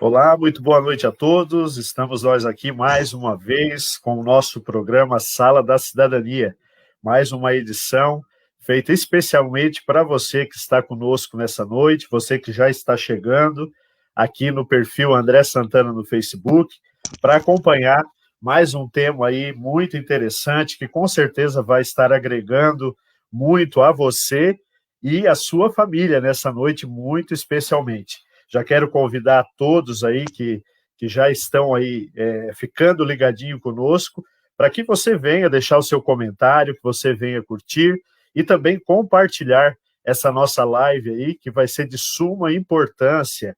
Olá, muito boa noite a todos. Estamos nós aqui mais uma vez com o nosso programa Sala da Cidadania. Mais uma edição feita especialmente para você que está conosco nessa noite, você que já está chegando aqui no perfil André Santana no Facebook, para acompanhar mais um tema aí muito interessante que com certeza vai estar agregando muito a você e a sua família nessa noite, muito especialmente. Já quero convidar todos aí que já estão aí ficando ligadinho conosco, para que você venha deixar o seu comentário, que você venha curtir e também compartilhar essa nossa live aí, que vai ser de suma importância.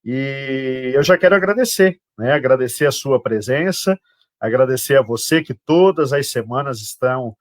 E eu já quero agradecer, né? Agradecer a sua presença, agradecer a você que todas as semanas estão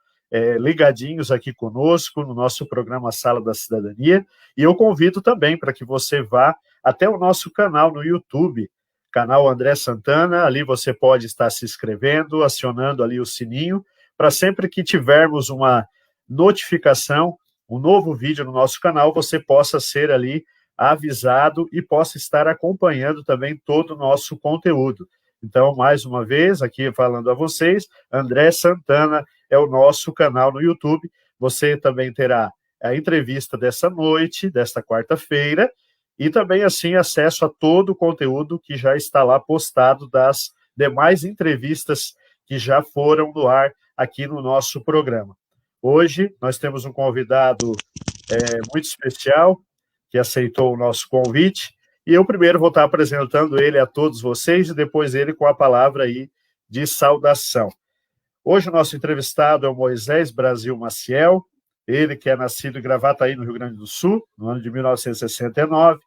ligadinhos aqui conosco no nosso programa Sala da Cidadania, e eu convido também para que você vá até o nosso canal no YouTube, canal André Santana. Ali você pode estar se inscrevendo, acionando ali o sininho, para sempre que tivermos uma notificação, um novo vídeo no nosso canal, você possa ser ali avisado e possa estar acompanhando também todo o nosso conteúdo. Então, mais uma vez, aqui falando a vocês, André Santana é o nosso canal no YouTube. Você também terá a entrevista dessa noite, desta quarta-feira, e também, assim, acesso a todo o conteúdo que já está lá postado das demais entrevistas que já foram no ar aqui no nosso programa. Hoje, nós temos um convidado muito especial, que aceitou o nosso convite, e eu primeiro vou estar apresentando ele a todos vocês, e depois ele com a palavra aí de saudação. Hoje o nosso entrevistado é o Moisés Brasil Maciel, ele que é nascido em Gravataí, no Rio Grande do Sul, no ano de 1969,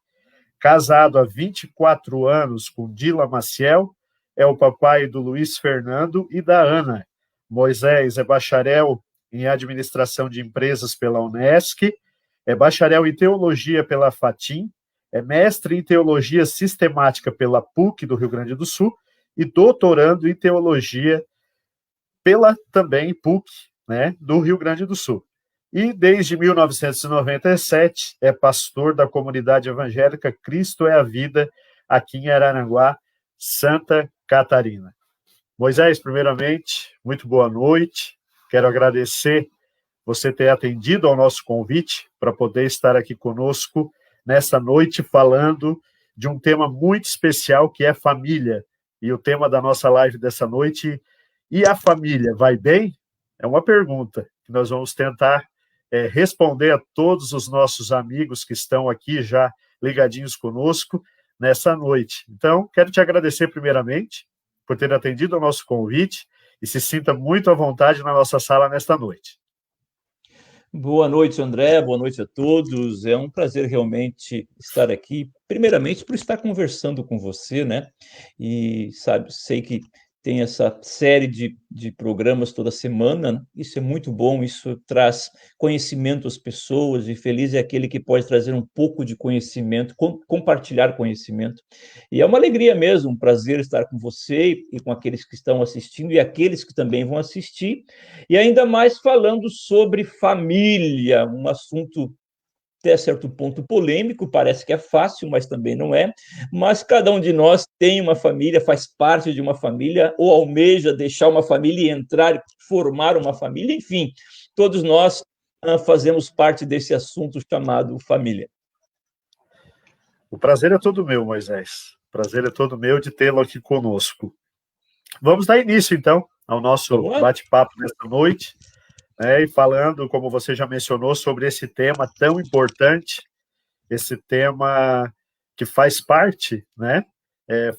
casado há 24 anos com Dila Maciel, é o papai do Luiz Fernando e da Ana. Moisés é bacharel em administração de empresas pela Unesc, é bacharel em teologia pela FATIM, é mestre em teologia sistemática pela PUC do Rio Grande do Sul e doutorando em teologia pela também PUC, né, do Rio Grande do Sul. E desde 1997 é pastor da comunidade evangélica Cristo é a Vida, aqui em Araranguá, Santa Catarina. Moisés, primeiramente, muito boa noite. Quero agradecer você ter atendido ao nosso convite para poder estar aqui conosco nessa noite falando de um tema muito especial que é família. E o tema da nossa live dessa noite, e a família vai bem? É uma pergunta que nós vamos tentar responder a todos os nossos amigos que estão aqui já ligadinhos conosco nessa noite. Então, quero te agradecer primeiramente por ter atendido ao nosso convite e se sinta muito à vontade na nossa sala nesta noite. Boa noite, André. Boa noite a todos. É um prazer realmente estar aqui. Primeiramente, por estar conversando com você, né? E sei que tem essa série de programas toda semana, né? Isso é muito bom, isso traz conhecimento às pessoas, e feliz é aquele que pode trazer um pouco de conhecimento, compartilhar conhecimento. E é uma alegria mesmo, um prazer estar com você e com aqueles que estão assistindo e aqueles que também vão assistir, e ainda mais falando sobre família, um assunto até certo ponto polêmico, parece que é fácil, mas também não é. Mas cada um de nós tem uma família, faz parte de uma família, ou almeja deixar uma família e entrar, formar uma família, enfim, todos nós fazemos parte desse assunto chamado família. O prazer é todo meu, Moisés. O prazer é todo meu de tê-lo aqui conosco. Vamos dar início, então, ao nosso bate-papo nesta noite, né, e falando, como você já mencionou, sobre esse tema tão importante, esse tema que faz parte, né,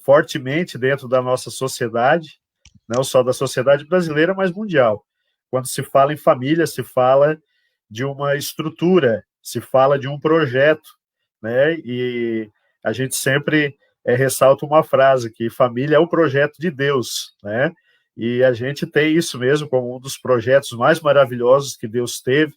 fortemente dentro da nossa sociedade, não só da sociedade brasileira, mas mundial. Quando se fala em família, se fala de uma estrutura, se fala de um projeto, né, e a gente sempre ressalta uma frase, que família é o projeto de Deus, né, e a gente tem isso mesmo como um dos projetos mais maravilhosos que Deus teve,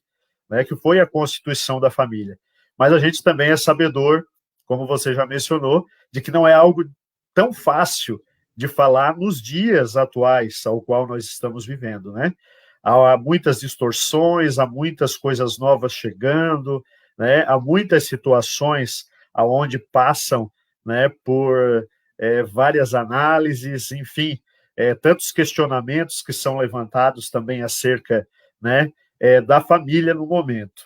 né, que foi a constituição da família. Mas a gente também é sabedor, como você já mencionou, de que não é algo tão fácil de falar nos dias atuais ao qual nós estamos vivendo, né? Há muitas distorções, há muitas coisas novas chegando, né? Há muitas situações aonde passam, né, por várias análises, enfim, tantos questionamentos que são levantados também acerca, né, da família no momento.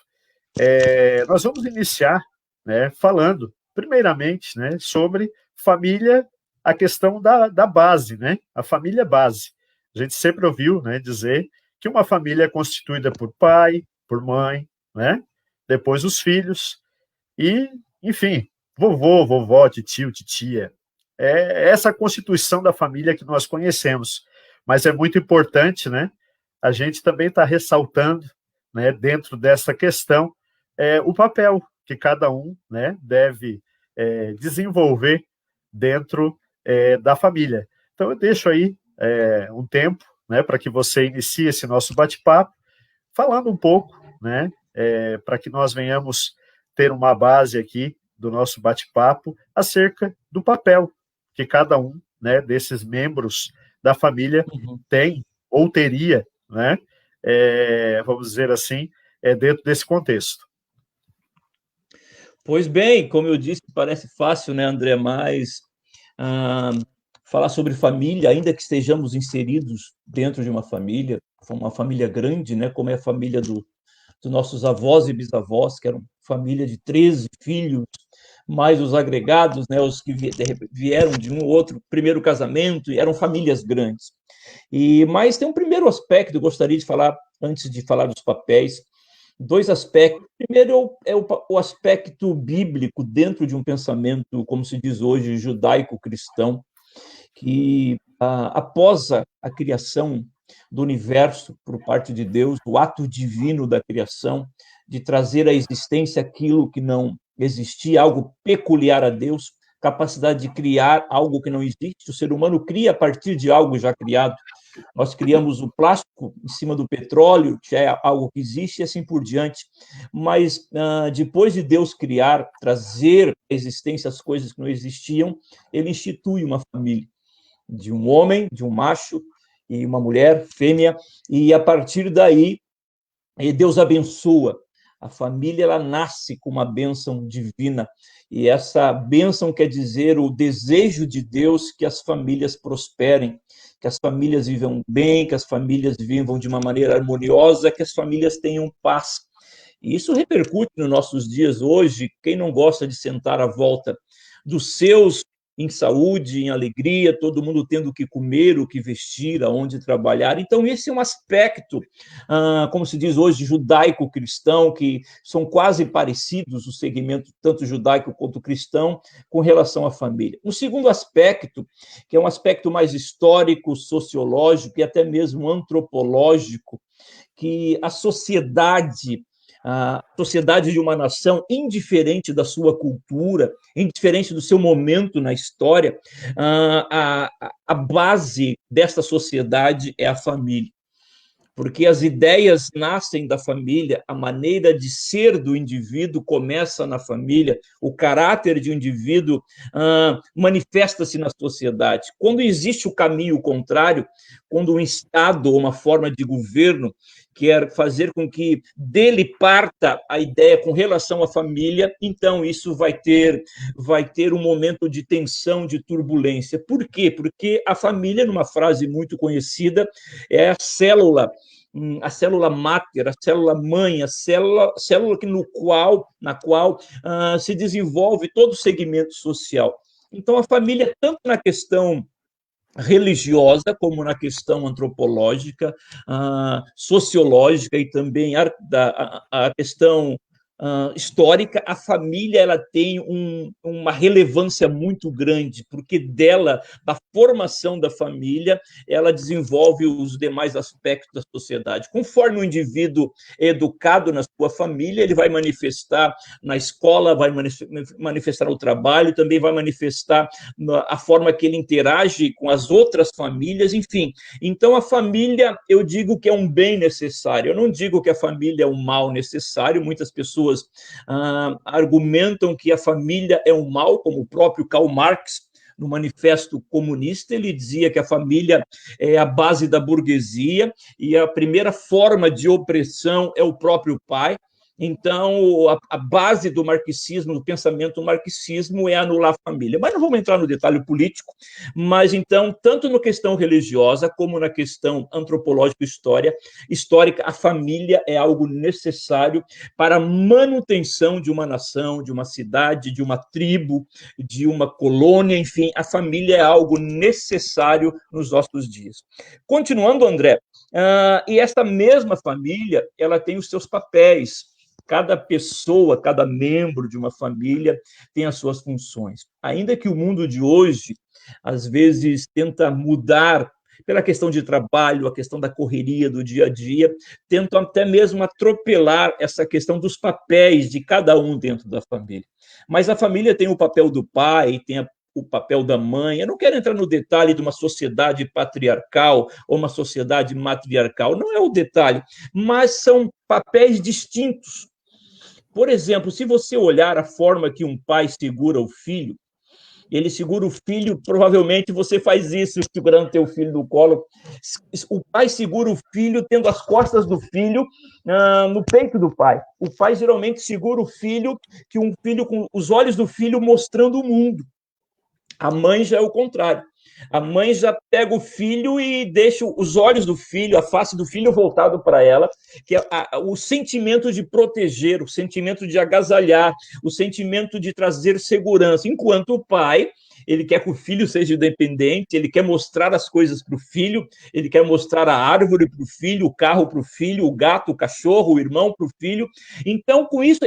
Nós vamos iniciar, né, falando, primeiramente, né, sobre família, a questão da base, né, a família base. A gente sempre ouviu, né, dizer que uma família é constituída por pai, por mãe, né, depois os filhos e, enfim, vovô, vovó, titio, titia. É essa constituição da família que nós conhecemos. Mas é muito importante, né, a gente também está ressaltando, né, dentro dessa questão, o papel que cada um, né, deve desenvolver dentro da família. Então, eu deixo aí um tempo, né, para que você inicie esse nosso bate-papo, falando um pouco, né, para que nós venhamos ter uma base aqui do nosso bate-papo acerca do papel que cada um, né, desses membros da família tem ou teria, né, vamos dizer assim, dentro desse contexto. Pois bem, como eu disse, parece fácil, né, André, mas falar sobre família, ainda que estejamos inseridos dentro de uma família grande, né, como é a família dos nossos avós e bisavós, que eram família de 13 filhos, mais os agregados, né, os que vieram de um ou outro primeiro casamento, e eram famílias grandes. Mas tem um primeiro aspecto que eu gostaria de falar, antes de falar dos papéis, dois aspectos. Primeiro é o aspecto bíblico dentro de um pensamento, como se diz hoje, judaico-cristão, que após a criação do universo por parte de Deus, o ato divino da criação, de trazer à existência aquilo que não existia, algo peculiar a Deus, capacidade de criar algo que não existe. O ser humano cria a partir de algo já criado. Nós criamos o plástico em cima do petróleo, que é algo que existe, e assim por diante. Mas depois de Deus criar, trazer à existência as coisas que não existiam, ele institui uma família de um homem, de um macho e uma mulher, fêmea, e a partir daí Deus abençoa. A família, ela nasce com uma bênção divina, e essa bênção quer dizer o desejo de Deus que as famílias prosperem, que as famílias vivam bem, que as famílias vivam de uma maneira harmoniosa, que as famílias tenham paz. E isso repercute nos nossos dias hoje. Quem não gosta de sentar à volta dos seus, em saúde, em alegria, todo mundo tendo o que comer, o que vestir, aonde trabalhar. Então, esse é um aspecto, como se diz hoje, judaico-cristão, que são quase parecidos, o segmento tanto judaico quanto cristão, com relação à família. Um segundo aspecto, que é um aspecto mais histórico, sociológico e até mesmo antropológico, que a sociedade de uma nação, indiferente da sua cultura, indiferente do seu momento na história, a base desta sociedade é a família. Porque as ideias nascem da família, a maneira de ser do indivíduo começa na família, o caráter de um indivíduo manifesta-se na sociedade. Quando existe o caminho contrário, quando um Estado ou uma forma de governo quer fazer com que dele parta a ideia com relação à família, então isso vai ter um momento de tensão, de turbulência. Por quê? Porque a família, numa frase muito conhecida, é a célula máter, a célula mãe, a célula na qual se desenvolve todo o segmento social. Então, a família, tanto na questão religiosa, como na questão antropológica, sociológica e também a questão histórica, a família ela tem uma relevância muito grande, porque da formação da família, ela desenvolve os demais aspectos da sociedade. Conforme o indivíduo é educado na sua família, ele vai manifestar na escola, vai manifestar no trabalho, também vai manifestar a forma que ele interage com as outras famílias, enfim. Então, a família, eu digo que é um bem necessário. Eu não digo que a família é um mal necessário. Muitas pessoas argumentam que a família é um mal, como o próprio Karl Marx, no Manifesto Comunista, ele dizia que a família é a base da burguesia e a primeira forma de opressão é o próprio pai. Então, a base do marxismo, do pensamento marxismo, é anular a família. Mas não vamos entrar no detalhe político, mas então, tanto na questão religiosa como na questão histórica, a família é algo necessário para a manutenção de uma nação, de uma cidade, de uma tribo, de uma colônia, enfim, a família é algo necessário nos nossos dias. Continuando, André, e essa mesma família, ela tem os seus papéis. Cada pessoa, cada membro de uma família tem as suas funções. Ainda que o mundo de hoje, às vezes, tenta mudar pela questão de trabalho, a questão da correria do dia a dia, tentam até mesmo atropelar essa questão dos papéis de cada um dentro da família. Mas a família tem o papel do pai, tem o papel da mãe. Eu não quero entrar no detalhe de uma sociedade patriarcal ou uma sociedade matriarcal, não é o detalhe, mas são papéis distintos. Por exemplo, se você olhar a forma que um pai segura o filho, ele segura o filho, provavelmente você faz isso, segurando teu filho no colo. O pai segura o filho, tendo as costas do filho no peito do pai. O pai geralmente segura o filho, que um filho com os olhos do filho mostrando o mundo. A mãe já é o contrário. A mãe já pega o filho e deixa os olhos do filho, a face do filho voltado para ela, que é o sentimento de proteger, o sentimento de agasalhar, o sentimento de trazer segurança, enquanto o pai, ele quer que o filho seja independente, ele quer mostrar as coisas para o filho, ele quer mostrar a árvore para o filho, o carro para o filho, o gato, o cachorro, o irmão para o filho. Então, com isso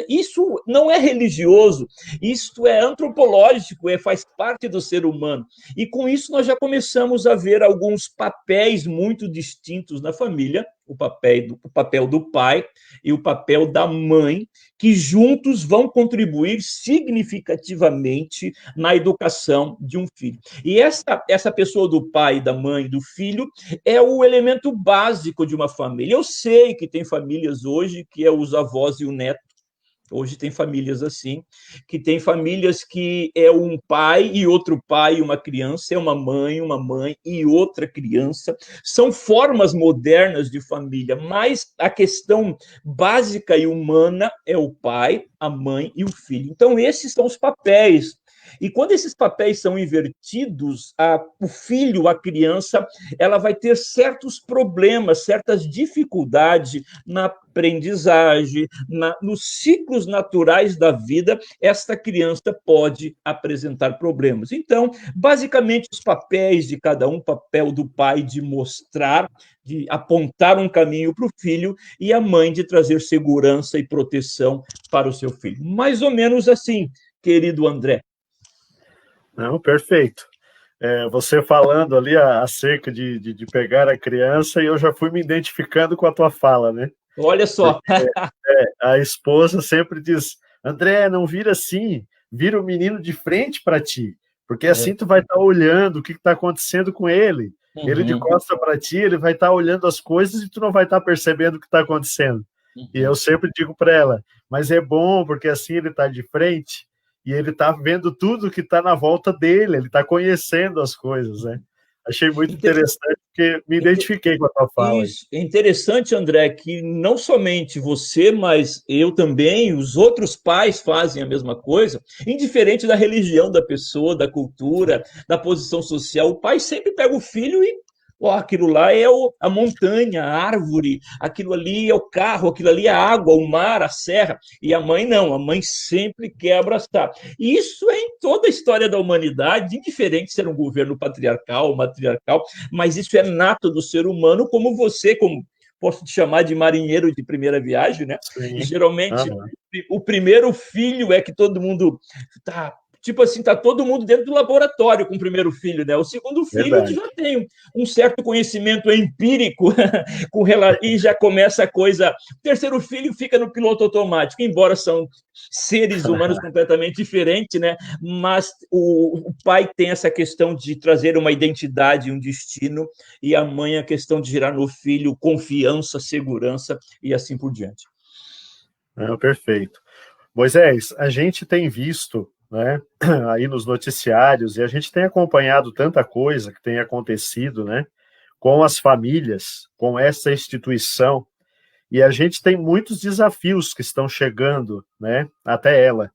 não é religioso, isso é antropológico, faz parte do ser humano. E com isso nós já começamos a ver alguns papéis muito distintos na família, o papel do pai e o papel da mãe, que juntos vão contribuir significativamente na educação de um filho. E essa pessoa do pai, da mãe, do filho, é o elemento básico de uma família. Eu sei que tem famílias hoje que é os avós e o neto. Hoje tem famílias assim, que tem famílias que é um pai e outro pai e uma criança, é uma mãe e outra criança. São formas modernas de família, mas a questão básica e humana é o pai, a mãe e o filho. Então, esses são os papéis. E quando esses papéis são invertidos, o filho, a criança, ela vai ter certos problemas, certas dificuldades na aprendizagem, nos ciclos naturais da vida, esta criança pode apresentar problemas. Então, basicamente, os papéis de cada um, papel do pai de mostrar, de apontar um caminho para o filho, e a mãe de trazer segurança e proteção para o seu filho. Mais ou menos assim, querido André. Não, perfeito. Você falando ali acerca de pegar a criança, e eu já fui me identificando com a tua fala, né? Olha só. A esposa sempre diz, André, não vira assim, vira o menino de frente para ti, porque assim tu vai estar olhando o que está acontecendo com ele. Ele de costa para ti, ele vai estar olhando as coisas e tu não vai estar percebendo o que está acontecendo. E eu sempre digo para ela, mas é bom, porque assim ele está de frente e ele está vendo tudo que está na volta dele, ele está conhecendo as coisas, né? Achei muito interessante, porque me identifiquei com a tua fala. Isso, é interessante, André, que não somente você, mas eu também, os outros pais fazem a mesma coisa, indiferente da religião da pessoa, da cultura, da posição social. O pai sempre pega o filho e aquilo lá é a montanha, a árvore, aquilo ali é o carro, aquilo ali é a água, o mar, a serra. E a mãe não, a mãe sempre quer abraçar. E isso é em toda a história da humanidade, indiferente de ser um governo patriarcal ou matriarcal, mas isso é nato do ser humano, como você, como posso te chamar de marinheiro de primeira viagem, né? Sim. Geralmente, o primeiro filho é que todo mundo está... Tipo assim, tá todo mundo dentro do laboratório com o primeiro filho, né? O segundo filho já tem um certo conhecimento empírico e já começa a coisa. O terceiro filho fica no piloto automático, embora são seres humanos completamente diferentes, né? Mas o pai tem essa questão de trazer uma identidade, um destino, e a mãe a questão de gerar no filho confiança, segurança e assim por diante. Perfeito. Moisés, a gente tem visto, né, aí nos noticiários, e a gente tem acompanhado tanta coisa que tem acontecido, né, com as famílias, com essa instituição, e a gente tem muitos desafios que estão chegando, né, até ela.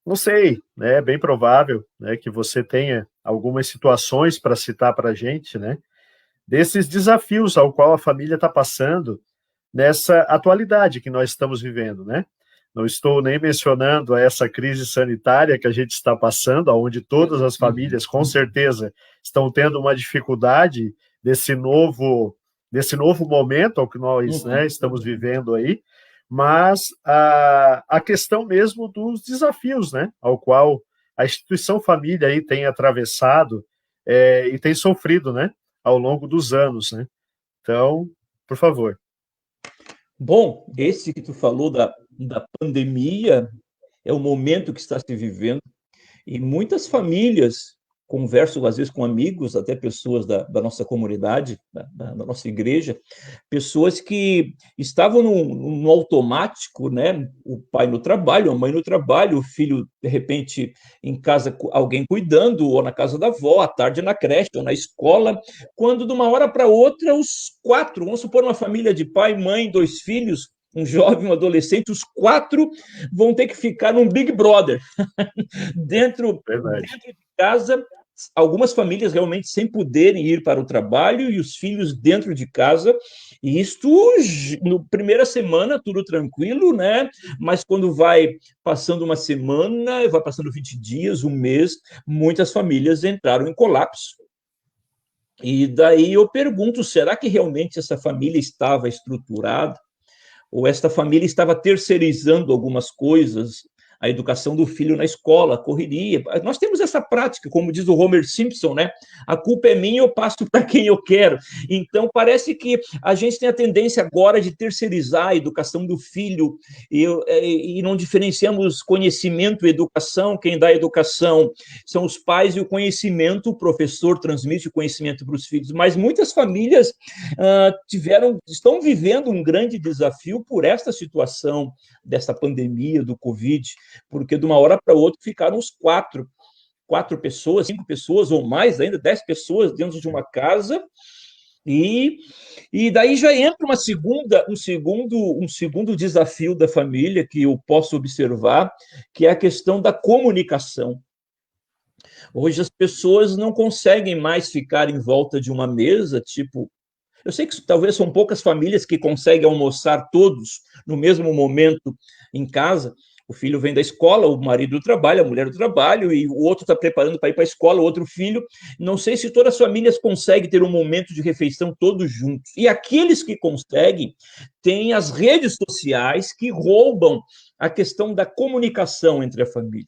Não sei, né, é bem provável, né, que você tenha algumas situações para citar para a gente, né, desses desafios ao qual a família está passando nessa atualidade que nós estamos vivendo, né? Não estou nem mencionando essa crise sanitária que a gente está passando, onde todas as famílias, com certeza, estão tendo uma dificuldade desse novo momento ao que nós, né, estamos vivendo aí, mas a questão mesmo dos desafios, né, ao qual a instituição família aí tem atravessado e tem sofrido, né, ao longo dos anos, né? Então, por favor. Bom, esse que tu falou da pandemia é o momento que está se vivendo. E muitas famílias, converso às vezes com amigos, até pessoas da nossa comunidade, da nossa igreja, pessoas que estavam no automático, né? O pai no trabalho, a mãe no trabalho, o filho, de repente, em casa, alguém cuidando, ou na casa da avó, à tarde na creche, ou na escola, quando de uma hora para outra, os quatro, vamos supor uma família de pai, mãe, dois filhos, um jovem, um adolescente, os quatro vão ter que ficar num Big Brother, dentro de casa, algumas famílias realmente sem poderem ir para o trabalho e os filhos dentro de casa. E isto, no primeira semana, tudo tranquilo, né? Mas quando vai passando uma semana, vai passando 20 dias, um mês, muitas famílias entraram em colapso. E daí eu pergunto, será que realmente essa família estava estruturada? Ou esta família estava terceirizando algumas coisas, a educação do filho na escola, a correria. Nós temos essa prática, como diz o Homer Simpson, né? A culpa é minha, eu passo para quem eu quero. Então, parece que a gente tem a tendência agora de terceirizar a educação do filho e não diferenciamos conhecimento e educação. Quem dá educação são os pais e o conhecimento, o professor transmite o conhecimento para os filhos. Mas muitas famílias estão vivendo um grande desafio por esta situação dessa pandemia do Covid, porque de uma hora para outra ficaram os quatro pessoas, 5 pessoas ou mais ainda, 10 pessoas dentro de uma casa, e daí já entra um segundo desafio da família que eu posso observar, que é a questão da comunicação. Hoje as pessoas não conseguem mais ficar em volta de uma mesa, tipo, eu sei que talvez são poucas famílias que conseguem almoçar todos no mesmo momento em casa. O filho vem da escola, o marido do trabalho, a mulher do trabalho, e o outro está preparando para ir para a escola, o outro filho. Não sei se todas as famílias conseguem ter um momento de refeição todos juntos. E aqueles que conseguem têm as redes sociais que roubam a questão da comunicação entre a família.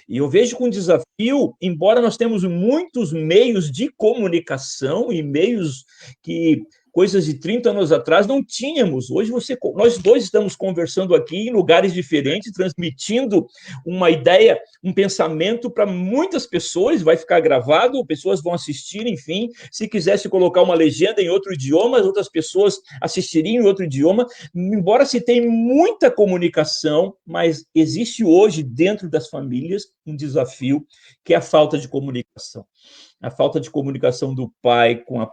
E eu vejo com desafio, embora nós temos muitos meios de comunicação e meios que coisas de 30 anos atrás não tínhamos. Hoje nós dois estamos conversando aqui em lugares diferentes, transmitindo uma ideia, um pensamento para muitas pessoas, vai ficar gravado, pessoas vão assistir, enfim. Se quisesse colocar uma legenda em outro idioma, as outras pessoas assistiriam em outro idioma. Embora se tenha muita comunicação, mas existe hoje dentro das famílias um desafio que é a falta de comunicação. A falta de comunicação do pai com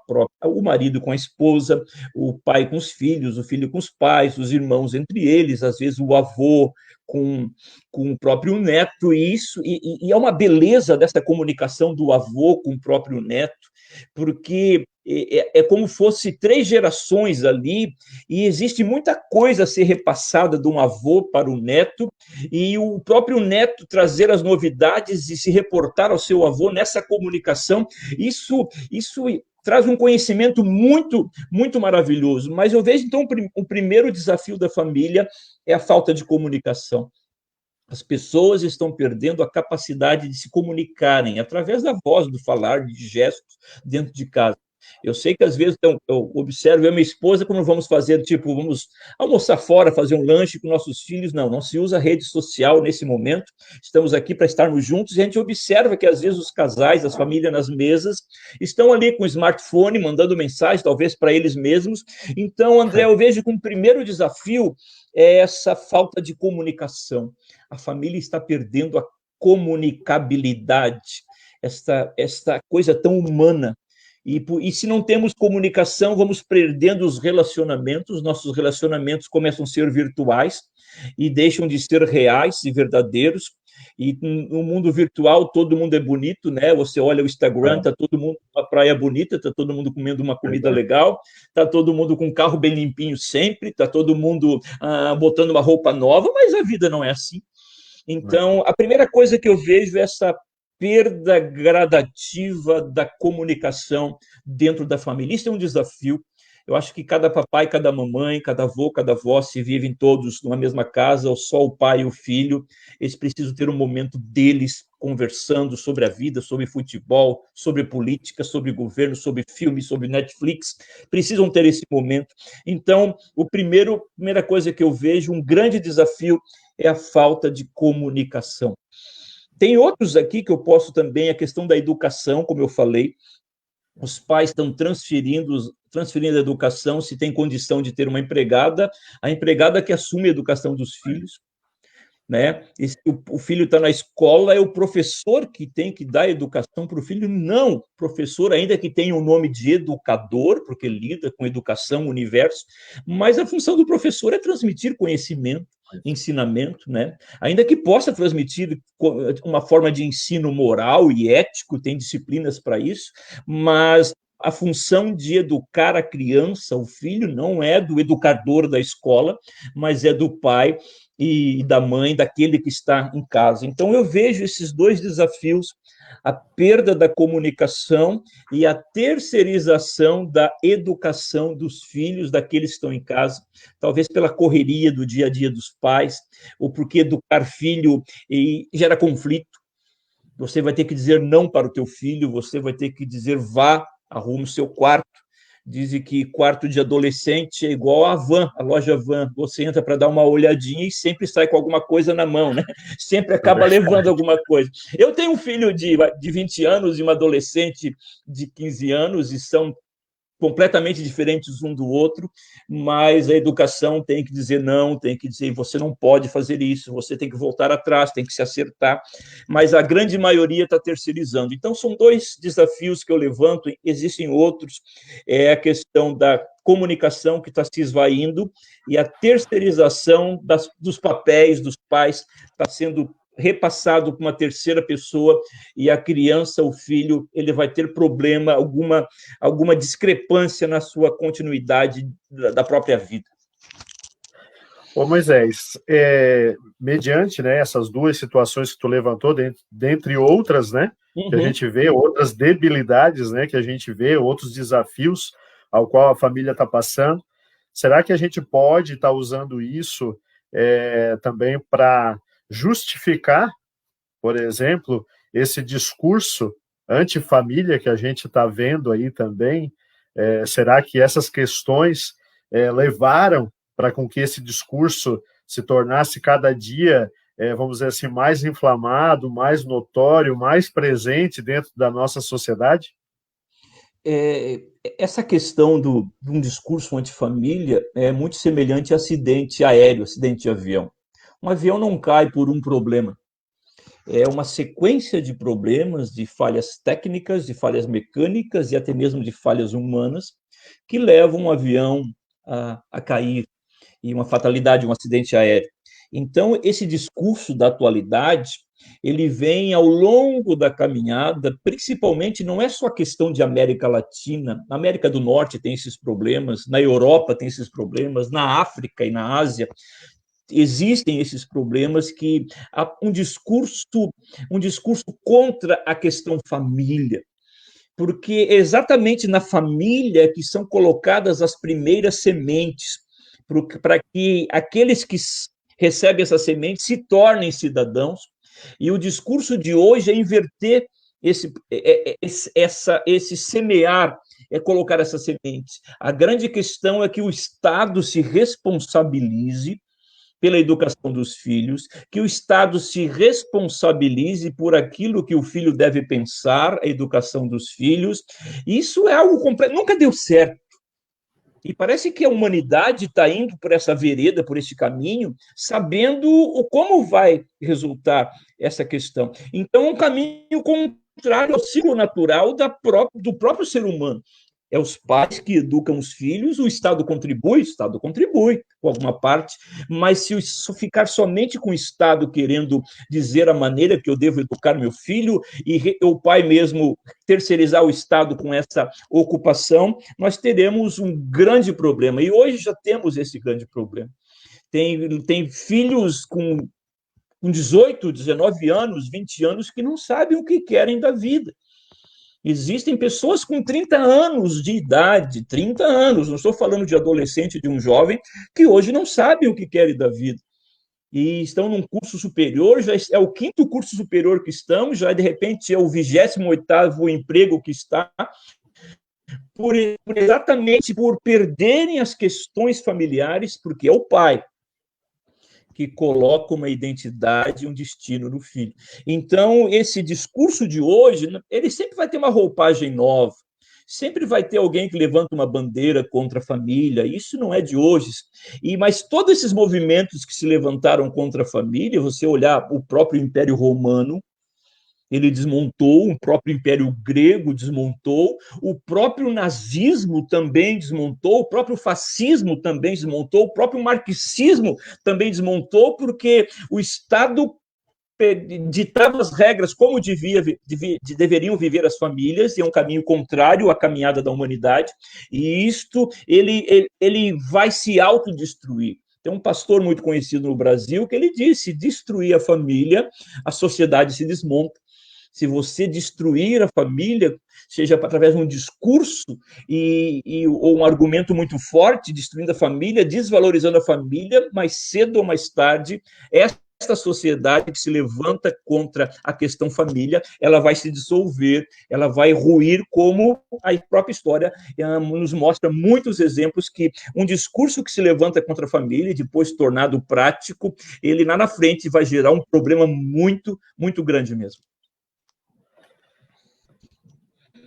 o marido com a esposa, o pai com os filhos, o filho com os pais, os irmãos entre eles, às vezes o avô com o próprio neto, e é uma beleza dessa comunicação do avô com o próprio neto, porque é como fosse 3 gerações ali, e existe muita coisa a ser repassada de um avô para o neto, e o próprio neto trazer as novidades e se reportar ao seu avô nessa comunicação, isso traz um conhecimento muito, muito maravilhoso. Mas eu vejo, então, o primeiro desafio da família é a falta de comunicação. As pessoas estão perdendo a capacidade de se comunicarem através da voz, do falar, de gestos dentro de casa. Eu sei que às vezes eu observo eu e minha esposa quando vamos fazer, tipo, vamos almoçar fora, fazer um lanche com nossos filhos. Não se usa rede social nesse momento. Estamos aqui para estarmos juntos e a gente observa que às vezes os casais, as famílias nas mesas, estão ali com o smartphone, mandando mensagem, talvez para eles mesmos. Então, André, eu vejo que o primeiro desafio é essa falta de comunicação. A família está perdendo a comunicabilidade, esta coisa tão humana. E se não temos comunicação, vamos perdendo os relacionamentos, nossos relacionamentos começam a ser virtuais e deixam de ser reais e verdadeiros. E no mundo virtual todo mundo é bonito, né? Você olha o Instagram, tá todo mundo numa praia bonita, tá todo mundo comendo uma comida legal, tá todo mundo com um carro bem limpinho sempre, tá todo mundo botando uma roupa nova, mas a vida não é assim. Então, a primeira coisa que eu vejo é essa perda gradativa da comunicação dentro da família. Isso é um desafio. Eu acho que cada papai, cada mamãe, cada avô, cada avó, se vivem todos numa mesma casa, ou só o pai e o filho, eles precisam ter um momento deles conversando sobre a vida, sobre futebol, sobre política, sobre governo, sobre filme, sobre Netflix. Precisam ter esse momento. Então, primeira coisa que eu vejo, um grande desafio é a falta de comunicação. Tem outros aqui que eu posso também, a questão da educação, como eu falei, os pais estão transferindo a educação, se tem condição de ter uma empregada, a empregada que assume a educação dos filhos, né? O filho está na escola, é o professor que tem que dar educação para o filho. Não, o professor, ainda que tenha o nome de educador, porque lida com educação, universo, mas a função do professor é transmitir conhecimento, ensinamento, né? Ainda que possa transmitir uma forma de ensino moral e ético, tem disciplinas para isso, mas a função de educar a criança, o filho, não é do educador da escola, mas é do pai e da mãe, daquele que está em casa. Então, eu vejo esses dois desafios, a perda da comunicação e a terceirização da educação dos filhos, daqueles que estão em casa, talvez pela correria do dia a dia dos pais, ou porque educar filho gera conflito. Você vai ter que dizer não para o teu filho, você vai ter que dizer vá, arrume o seu quarto. Dizem que quarto de adolescente é igual a van, a loja van. Você entra para dar uma olhadinha e sempre sai com alguma coisa na mão, né? Sempre acaba levando alguma coisa. Eu tenho um filho de 20 anos e uma adolescente de 15 anos e são completamente diferentes um do outro, mas a educação tem que dizer não, tem que dizer você não pode fazer isso, você tem que voltar atrás, tem que se acertar, mas a grande maioria está terceirizando. Então, são dois desafios que eu levanto, existem outros, é a questão da comunicação que está se esvaindo e a terceirização dos papéis dos pais está sendo repassado para uma terceira pessoa e a criança, o filho, ele vai ter problema, alguma discrepância na sua continuidade da própria vida. Ô Moisés, mediante, né, essas duas situações que tu levantou, dentre outras, né, que a gente vê, outras debilidades, né, que a gente vê, outros desafios ao qual a família está passando, será que a gente pode estar usando isso também para justificar, por exemplo, esse discurso antifamília que a gente está vendo aí também? Será que essas questões levaram para com que esse discurso se tornasse cada dia, vamos dizer assim, mais inflamado, mais notório, mais presente dentro da nossa sociedade? Essa questão de um discurso antifamília é muito semelhante a acidente aéreo, acidente de avião. Um avião não cai por um problema. É uma sequência de problemas, de falhas técnicas, de falhas mecânicas e até mesmo de falhas humanas que levam um avião a cair, e uma fatalidade, um acidente aéreo. Então, esse discurso da atualidade, ele vem ao longo da caminhada, principalmente, não é só questão de América Latina, na América do Norte tem esses problemas, na Europa tem esses problemas, na África e na Ásia, existem esses problemas que há um discurso contra a questão família, porque é exatamente na família que são colocadas as primeiras sementes, para que aqueles que recebem essa semente se tornem cidadãos, e o discurso de hoje é inverter esse semear, é colocar essas sementes. A grande questão é que o Estado se responsabilize pela educação dos filhos, que o Estado se responsabilize por aquilo que o filho deve pensar, a educação dos filhos. Isso é algo completo, nunca deu certo. E parece que a humanidade está indo por essa vereda, por esse caminho, sabendo como vai resultar essa questão. Então, é um caminho contrário ao ciclo natural do próprio ser humano. É os pais que educam os filhos, o Estado contribui com alguma parte, mas se eu ficar somente com o Estado querendo dizer a maneira que eu devo educar meu filho e o pai mesmo terceirizar o Estado com essa ocupação, nós teremos um grande problema. E hoje já temos esse grande problema. Tem filhos com 18, 19 anos, 20 anos que não sabem o que querem da vida. Existem pessoas com 30 anos de idade, 30 anos, não estou falando de adolescente, de um jovem, que hoje não sabem o que querem da vida. E estão num curso superior, já é o quinto curso superior que estamos, já de repente é o 28º emprego que está, exatamente por perderem as questões familiares, porque é o pai que coloca uma identidade e um destino no filho. Então, esse discurso de hoje, ele sempre vai ter uma roupagem nova, sempre vai ter alguém que levanta uma bandeira contra a família, isso não é de hoje. Mas todos esses movimentos que se levantaram contra a família, você olhar o próprio Império Romano, ele desmontou, o próprio Império Grego desmontou, o próprio nazismo também desmontou, o próprio fascismo também desmontou, o próprio marxismo também desmontou, porque o Estado ditava as regras como deveriam viver as famílias, e é um caminho contrário à caminhada da humanidade, e isto ele vai se autodestruir. Tem um pastor muito conhecido no Brasil que ele disse: destruir a família, a sociedade se desmonta. Se você destruir a família, seja através de um discurso ou um argumento muito forte, destruindo a família, desvalorizando a família, mais cedo ou mais tarde, esta sociedade que se levanta contra a questão família, ela vai se dissolver, ela vai ruir, como a própria história nos mostra muitos exemplos que um discurso que se levanta contra a família, depois tornado prático, ele lá na frente vai gerar um problema muito, muito grande mesmo.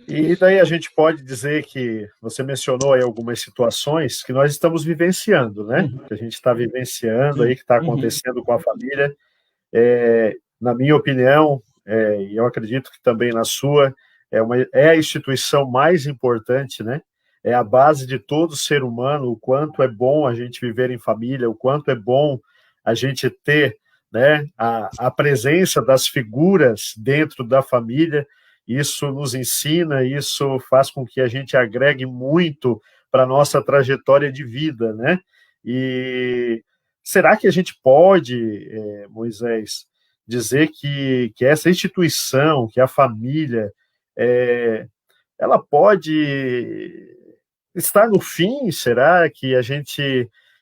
E daí a gente pode dizer que você mencionou aí algumas situações que nós estamos vivenciando, né? Que a gente está vivenciando aí, que está acontecendo com a família. Na minha opinião, e eu acredito que também na sua, é a instituição mais importante, né? É a base de todo ser humano, o quanto é bom a gente viver em família, o quanto é bom a gente ter, né, a presença das figuras dentro da família. Isso nos ensina, isso faz com que a gente agregue muito para a nossa trajetória de vida, né? E será que a gente pode, Moisés, dizer que essa instituição, que a família, ela pode estar no fim? Será que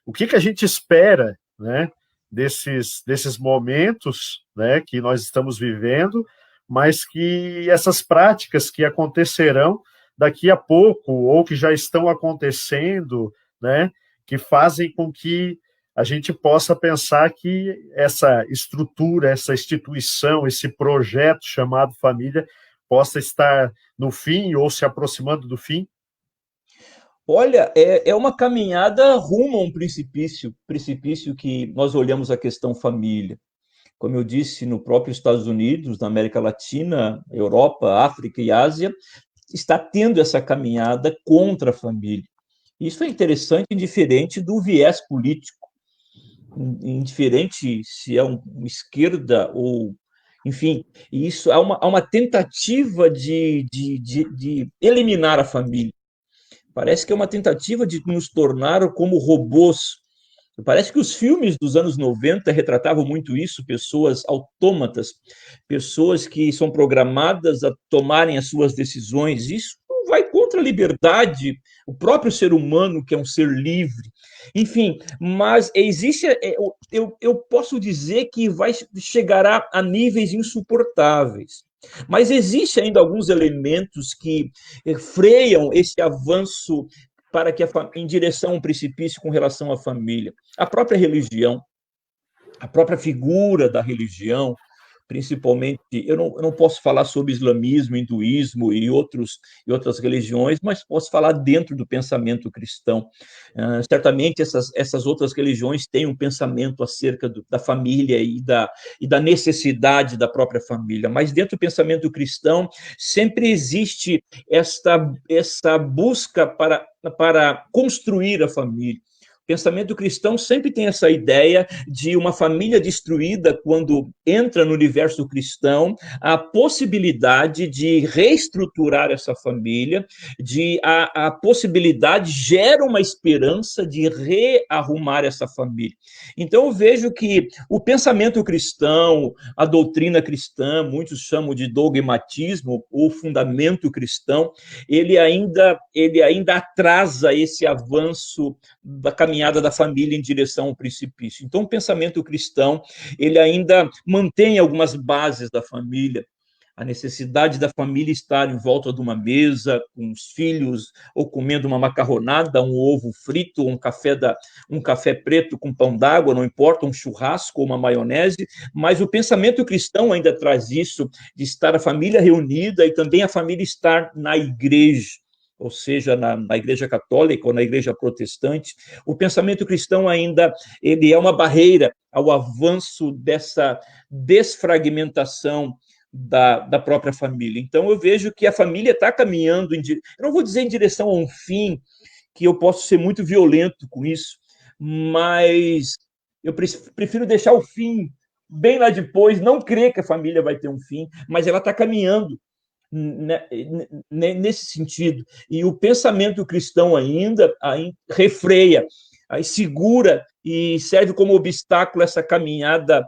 o que a gente espera, né, desses momentos, né, que nós estamos vivendo, mas que essas práticas que acontecerão daqui a pouco, ou que já estão acontecendo, né, que fazem com que a gente possa pensar que essa estrutura, essa instituição, esse projeto chamado família, possa estar no fim ou se aproximando do fim? Olha, é uma caminhada rumo a um precipício que nós olhamos a questão família. Como eu disse, no próprio Estados Unidos, na América Latina, Europa, África e Ásia, está tendo essa caminhada contra a família. Isso é interessante, indiferente do viés político, indiferente se é uma esquerda ou, enfim, isso há uma tentativa de eliminar a família. Parece que é uma tentativa de nos tornar como robôs. Parece que os filmes dos anos 90 retratavam muito isso, pessoas autômatas, pessoas que são programadas a tomarem as suas decisões. Isso vai contra a liberdade, o próprio ser humano, que é um ser livre. Enfim, mas existe, eu posso dizer que chegará a níveis insuportáveis. Mas existe ainda alguns elementos que freiam esse avanço para que em direção a um precipício com relação à família. A própria religião, a própria figura da religião, principalmente, eu não posso falar sobre islamismo, hinduísmo e outras religiões, mas posso falar dentro do pensamento cristão. Certamente essas outras religiões têm um pensamento acerca da família e da necessidade da própria família, mas dentro do pensamento cristão sempre existe essa busca para construir a família. O pensamento cristão sempre tem essa ideia de uma família destruída quando entra no universo cristão, a possibilidade de reestruturar essa família, a possibilidade gera uma esperança de rearrumar essa família. Então eu vejo que o pensamento cristão, a doutrina cristã, muitos chamam de dogmatismo, ou fundamento cristão, ele ainda atrasa esse avanço da caminhada da família em direção ao precipício. Então, o pensamento cristão, ele ainda mantém algumas bases da família, a necessidade da família estar em volta de uma mesa, com os filhos, ou comendo uma macarronada, um ovo frito, um café preto com pão d'água, não importa, um churrasco ou uma maionese, mas o pensamento cristão ainda traz isso, de estar a família reunida e também a família estar na igreja, ou seja, na igreja católica ou na igreja protestante. O pensamento cristão ainda ele é uma barreira ao avanço dessa desfragmentação da própria família. Então, eu vejo que a família está caminhando, eu não vou dizer em direção a um fim, que eu posso ser muito violento com isso, mas eu prefiro deixar o fim bem lá depois, não crer que a família vai ter um fim, mas ela está caminhando nesse sentido. E o pensamento cristão ainda refreia, aí segura e serve como obstáculo essa caminhada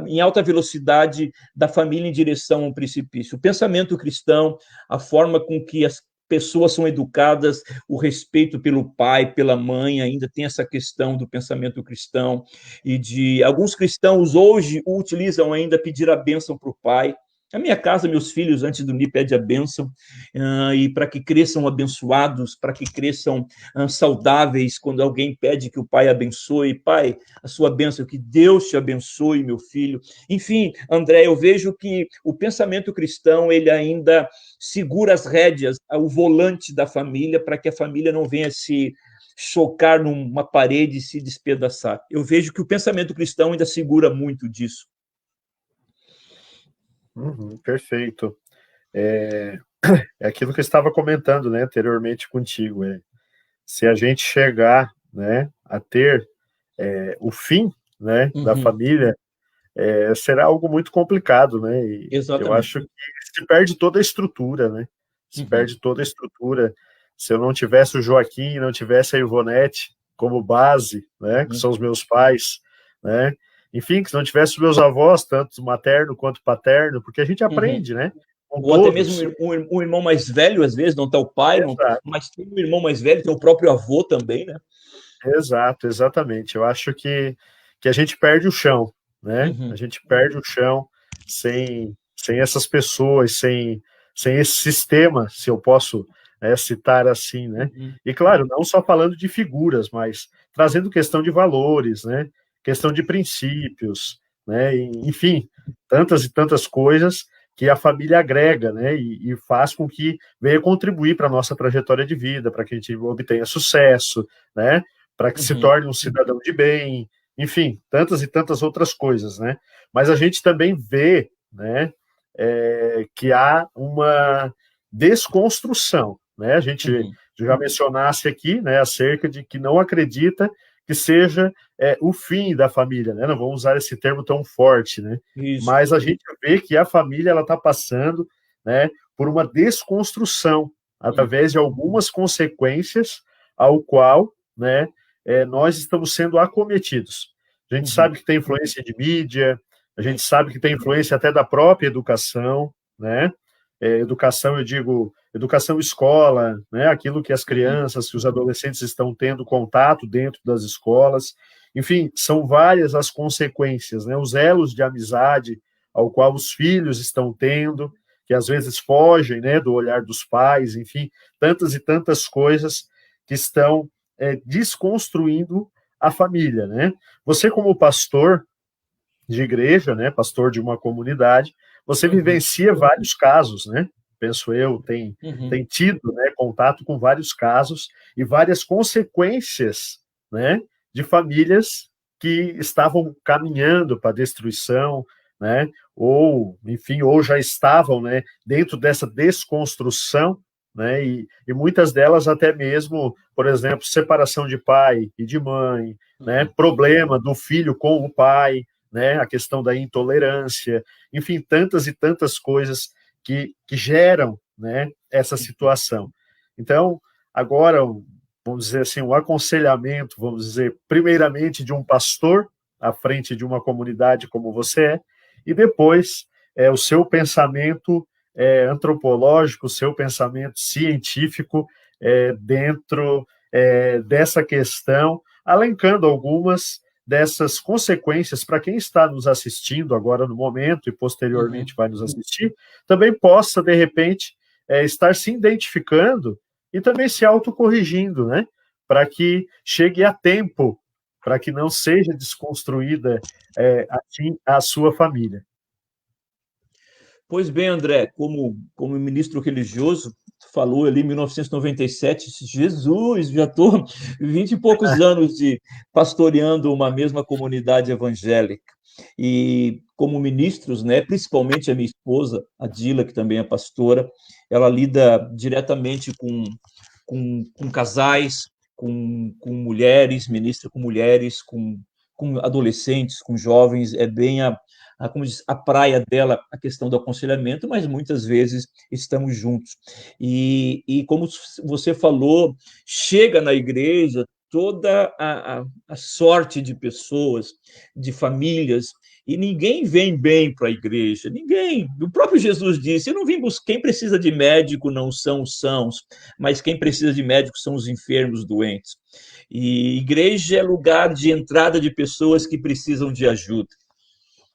em alta velocidade da família em direção ao precipício. O pensamento cristão, a forma com que as pessoas são educadas, o respeito pelo pai, pela mãe, ainda tem essa questão do pensamento cristão, e de alguns cristãos hoje utilizam ainda pedir a bênção para o pai. Na minha casa, meus filhos, antes de dormir, pedem a bênção, e para que cresçam abençoados, para que cresçam saudáveis, quando alguém pede que o pai abençoe, pai, a sua bênção, que Deus te abençoe, meu filho. Enfim, André, eu vejo que o pensamento cristão, ele ainda segura as rédeas, o volante da família, para que a família não venha se chocar numa parede e se despedaçar. Eu vejo que o pensamento cristão ainda segura muito disso. Perfeito. É aquilo que eu estava comentando, né, anteriormente contigo. Se a gente chegar, né, a ter o fim, né, da família, será algo muito complicado, né? E eu Exatamente. acho que se perde toda a estrutura, né? Se perde toda a estrutura. Se eu não tivesse o Joaquim, não tivesse a Ivonete como base, né, que são os meus pais, né? Enfim, que se não tivesse os meus avós, tanto materno quanto paterno, porque a gente aprende, né? Com Ou até mesmo todos. um irmão mais velho, às vezes, não está o pai, não, mas tem um irmão mais velho, tem o próprio avô também, né? Exato, exatamente. Eu acho que a gente perde o chão, né? A gente perde o chão sem essas pessoas, sem esse sistema, se eu posso citar assim, né? E claro, não só falando de figuras, mas trazendo questão de valores, né? Questão de princípios, né? Enfim, tantas e tantas coisas que a família agrega, né? E faz com que venha contribuir para a nossa trajetória de vida, para que a gente obtenha sucesso, né? Para que se torne um cidadão de bem, enfim, tantas e tantas outras coisas, né? Mas a gente também vê, né, que há uma desconstrução, né? A gente já mencionasse aqui, né, acerca de que não acredita que seja o fim da família, né? Não vamos usar esse termo tão forte, né? Isso. Mas a gente vê que a família ela está passando, né, por uma desconstrução através de algumas consequências ao qual, né, nós estamos sendo acometidos. A gente sabe que tem influência de mídia, a gente sabe que tem influência até da própria educação, né? Educação, eu digo, educação escola, né? Aquilo que as crianças, que os adolescentes estão tendo contato dentro das escolas. Enfim, são várias as consequências, né? Os elos de amizade ao qual os filhos estão tendo, que às vezes fogem, né, do olhar dos pais, enfim, tantas e tantas coisas que estão desconstruindo a família, né? Você como pastor, de igreja, né, pastor de uma comunidade, você vivencia vários casos, né? Penso eu, tem tido, né, contato com vários casos e várias consequências, né, de famílias que estavam caminhando para a destruição, né, ou, enfim, ou já estavam, né, dentro dessa desconstrução, né, e muitas delas até mesmo, por exemplo, separação de pai e de mãe, né, problema do filho com o pai, né, a questão da intolerância, enfim, tantas e tantas coisas que geram, né, essa situação. Então, agora, vamos dizer assim, o aconselhamento, vamos dizer, primeiramente de um pastor à frente de uma comunidade como você é, e depois o seu pensamento antropológico, o seu pensamento científico dentro dessa questão, alencando algumas dessas consequências para quem está nos assistindo agora no momento e posteriormente vai nos assistir, também possa, de repente, estar se identificando e também se autocorrigindo, né? Para que chegue a tempo, para que não seja desconstruída assim a sua família. Pois bem, André, como ministro religioso, falou ali em 1997, Jesus, já estou 20 e poucos anos de pastoreando uma mesma comunidade evangélica. E como ministros, né, principalmente a minha esposa, a Dila, que também é pastora, ela lida diretamente com casais, com mulheres, ministra com mulheres, com adolescentes, com jovens, é bem como diz, a praia dela, a questão do aconselhamento, mas muitas vezes estamos juntos. E como você falou, chega na igreja toda a sorte de pessoas, de famílias, e ninguém vem bem para a igreja, ninguém. O próprio Jesus disse: eu não vim buscar, quem precisa de médico não são os sãos, mas quem precisa de médico são os enfermos, doentes. E igreja é lugar de entrada de pessoas que precisam de ajuda.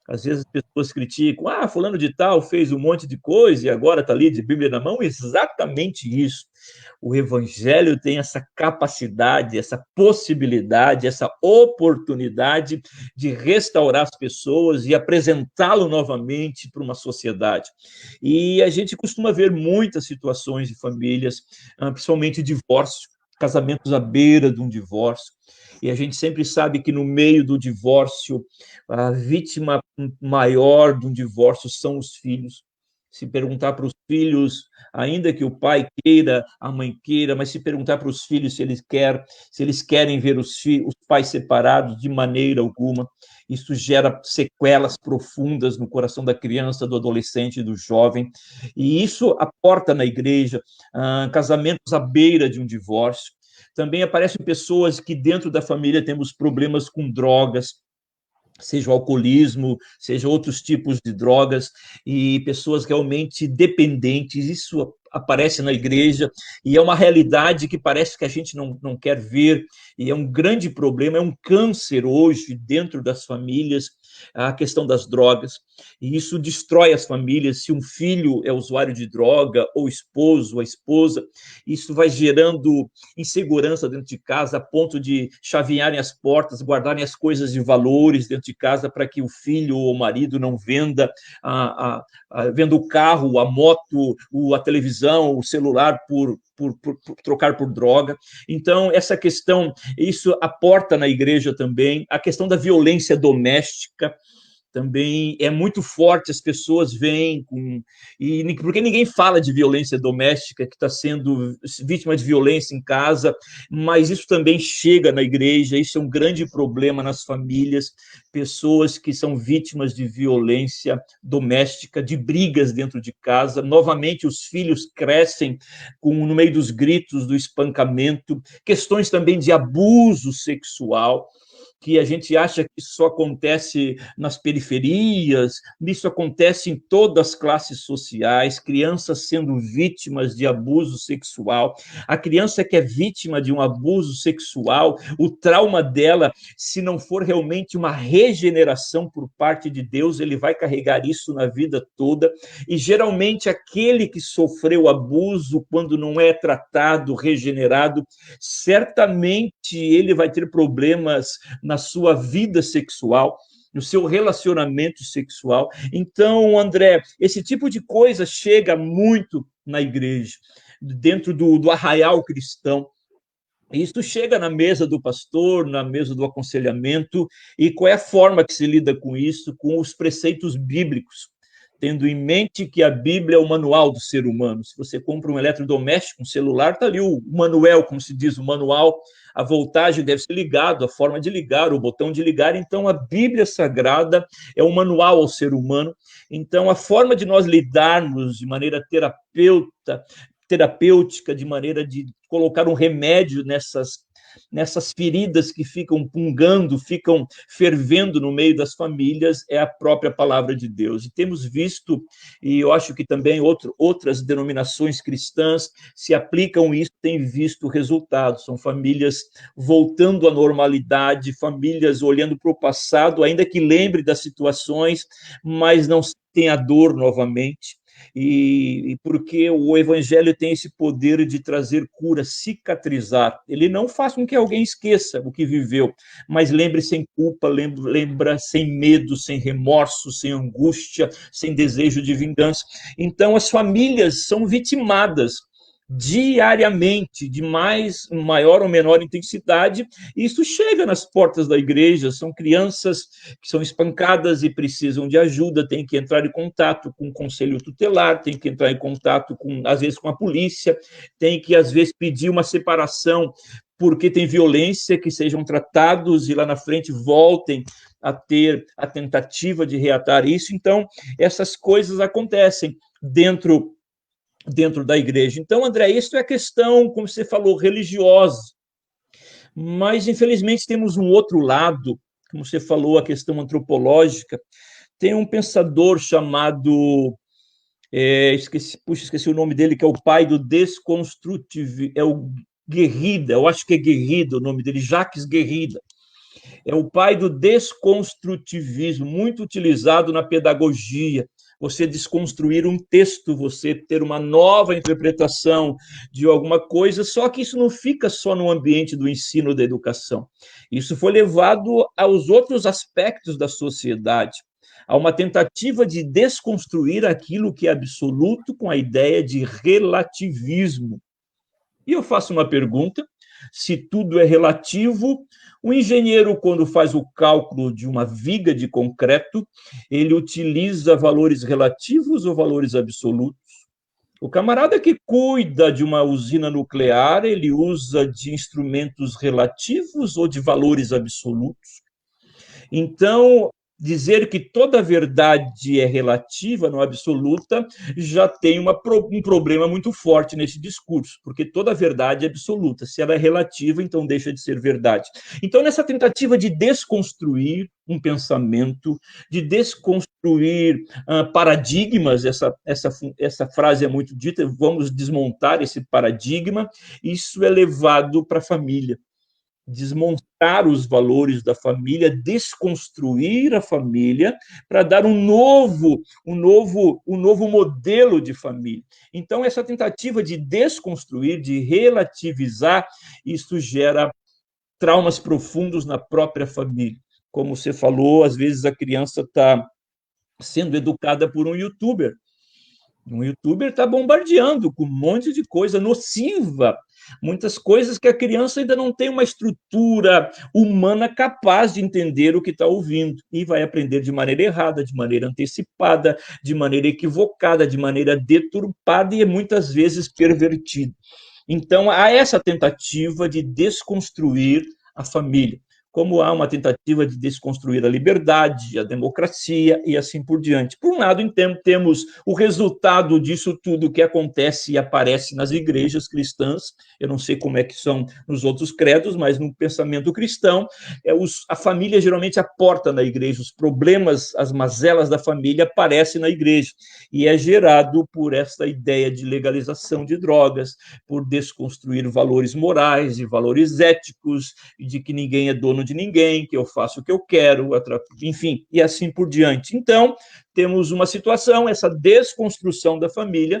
Às vezes as pessoas criticam, fulano de tal fez um monte de coisa e agora está ali de Bíblia na mão. Exatamente isso. O Evangelho tem essa capacidade, essa possibilidade, essa oportunidade de restaurar as pessoas e apresentá-lo novamente para uma sociedade. E a gente costuma ver muitas situações de famílias, principalmente divórcio, casamentos à beira de um divórcio. E a gente sempre sabe que no meio do divórcio, a vítima maior de um divórcio são os filhos. Se perguntar para os filhos, ainda que o pai queira, a mãe queira, mas se perguntar para os filhos se eles querem ver os pais separados, de maneira alguma, isso gera sequelas profundas no coração da criança, do adolescente, do jovem, e isso aporta na igreja casamentos à beira de um divórcio. Também aparecem pessoas que dentro da família temos problemas com drogas, seja o alcoolismo, seja outros tipos de drogas, e pessoas realmente dependentes. Isso aparece na igreja e é uma realidade que parece que a gente não quer ver, e é um grande problema, é um câncer hoje dentro das famílias, a questão das drogas, e isso destrói as famílias. Se um filho é usuário de droga, ou esposo, ou a esposa, isso vai gerando insegurança dentro de casa, a ponto de chavearem as portas, guardarem as coisas de valores dentro de casa para que o filho ou o marido não venda venda o carro, a moto, a televisão, o celular por trocar por droga. Então, essa questão, isso aporta na igreja também, a questão da violência doméstica, também é muito forte, as pessoas veem porque ninguém fala de violência doméstica, que está sendo vítima de violência em casa, mas isso também chega na igreja, isso é um grande problema nas famílias, pessoas que são vítimas de violência doméstica, de brigas dentro de casa. Novamente os filhos crescem no meio dos gritos, do espancamento, questões também de abuso sexual, que a gente acha que só acontece nas periferias, isso acontece em todas as classes sociais, crianças sendo vítimas de abuso sexual. A criança que é vítima de um abuso sexual, o trauma dela, se não for realmente uma regeneração por parte de Deus, ele vai carregar isso na vida toda, e geralmente aquele que sofreu abuso, quando não é tratado, regenerado, certamente ele vai ter problemas na sua vida sexual. no seu relacionamento sexual. Então, André, esse tipo de coisa chega muito na igreja, dentro do arraial cristão. Isso chega na mesa do pastor, na mesa do aconselhamento, e qual é a forma que se lida com isso? Com os preceitos bíblicos, tendo em mente que a Bíblia é o manual do ser humano. Se você compra um eletrodoméstico, um celular, está ali o manual, como se diz, o manual, a voltagem deve ser ligado, a forma de ligar, o botão de ligar. Então, a Bíblia Sagrada é o manual ao ser humano. Então, a forma de nós lidarmos de maneira terapêutica, de maneira de colocar um remédio nessas feridas que ficam pungando, ficam fervendo no meio das famílias, é a própria palavra de Deus. E temos visto, e eu acho que também outras denominações cristãs se aplicam isso, têm visto resultados. São famílias voltando à normalidade, famílias olhando para o passado, ainda que lembre das situações, mas não tem a dor novamente. E porque o evangelho tem esse poder de trazer cura, cicatrizar. Ele não faz com que alguém esqueça o que viveu, mas lembre sem culpa, lembra sem medo, sem remorso, sem angústia, sem desejo de vingança. Então, as famílias são vitimadas diariamente, de maior ou menor intensidade, e isso chega nas portas da igreja. São crianças que são espancadas e precisam de ajuda, tem que entrar em contato com o conselho tutelar, tem que entrar em contato, às vezes, com a polícia, tem que, às vezes, pedir uma separação porque tem violência, que sejam tratados e lá na frente voltem a ter a tentativa de reatar isso. Então, essas coisas acontecem dentro da igreja. Então, André, isso é a questão, como você falou, religiosa. Mas, infelizmente, temos um outro lado, como você falou, a questão antropológica. Tem um pensador chamado, esqueci o nome dele, que é o pai do desconstrutivismo, é o Derrida, eu acho que é Derrida o nome dele, Jacques Derrida. É o pai do desconstrutivismo, muito utilizado na pedagogia. Você desconstruir um texto, você ter uma nova interpretação de alguma coisa, só que isso não fica só no ambiente do ensino da educação. Isso foi levado aos outros aspectos da sociedade, a uma tentativa de desconstruir aquilo que é absoluto com a ideia de relativismo. E eu faço uma pergunta: se tudo é relativo, o engenheiro, quando faz o cálculo de uma viga de concreto, ele utiliza valores relativos ou valores absolutos? O camarada que cuida de uma usina nuclear, ele usa de instrumentos relativos ou de valores absolutos? Então, dizer que toda verdade é relativa, não absoluta, já tem um problema muito forte nesse discurso, porque toda verdade é absoluta. Se ela é relativa, então deixa de ser verdade. Então, nessa tentativa de desconstruir um pensamento, de desconstruir paradigmas, essa frase é muito dita, vamos desmontar esse paradigma, isso é levado para a família. Desmontar os valores da família, desconstruir a família para dar um novo modelo de família. Então, essa tentativa de desconstruir, de relativizar, isso gera traumas profundos na própria família. Como você falou, às vezes a criança está sendo educada por um youtuber. Um youtuber está bombardeando com um monte de coisa nociva, muitas coisas que a criança ainda não tem uma estrutura humana capaz de entender o que está ouvindo, e vai aprender de maneira errada, de maneira antecipada, de maneira equivocada, de maneira deturpada e muitas vezes pervertida. Então, há essa tentativa de desconstruir a família, como há uma tentativa de desconstruir a liberdade, a democracia e assim por diante. Por um lado, então, temos o resultado disso tudo que acontece e aparece nas igrejas cristãs. Eu não sei como é que são nos outros credos, mas no pensamento cristão, a família geralmente é a porta na igreja, os problemas, as mazelas da família aparecem na igreja, e é gerado por essa ideia de legalização de drogas, por desconstruir valores morais e valores éticos, de que ninguém é dono de ninguém, que eu faço o que eu quero, enfim, e assim por diante. Então, temos uma situação, essa desconstrução da família,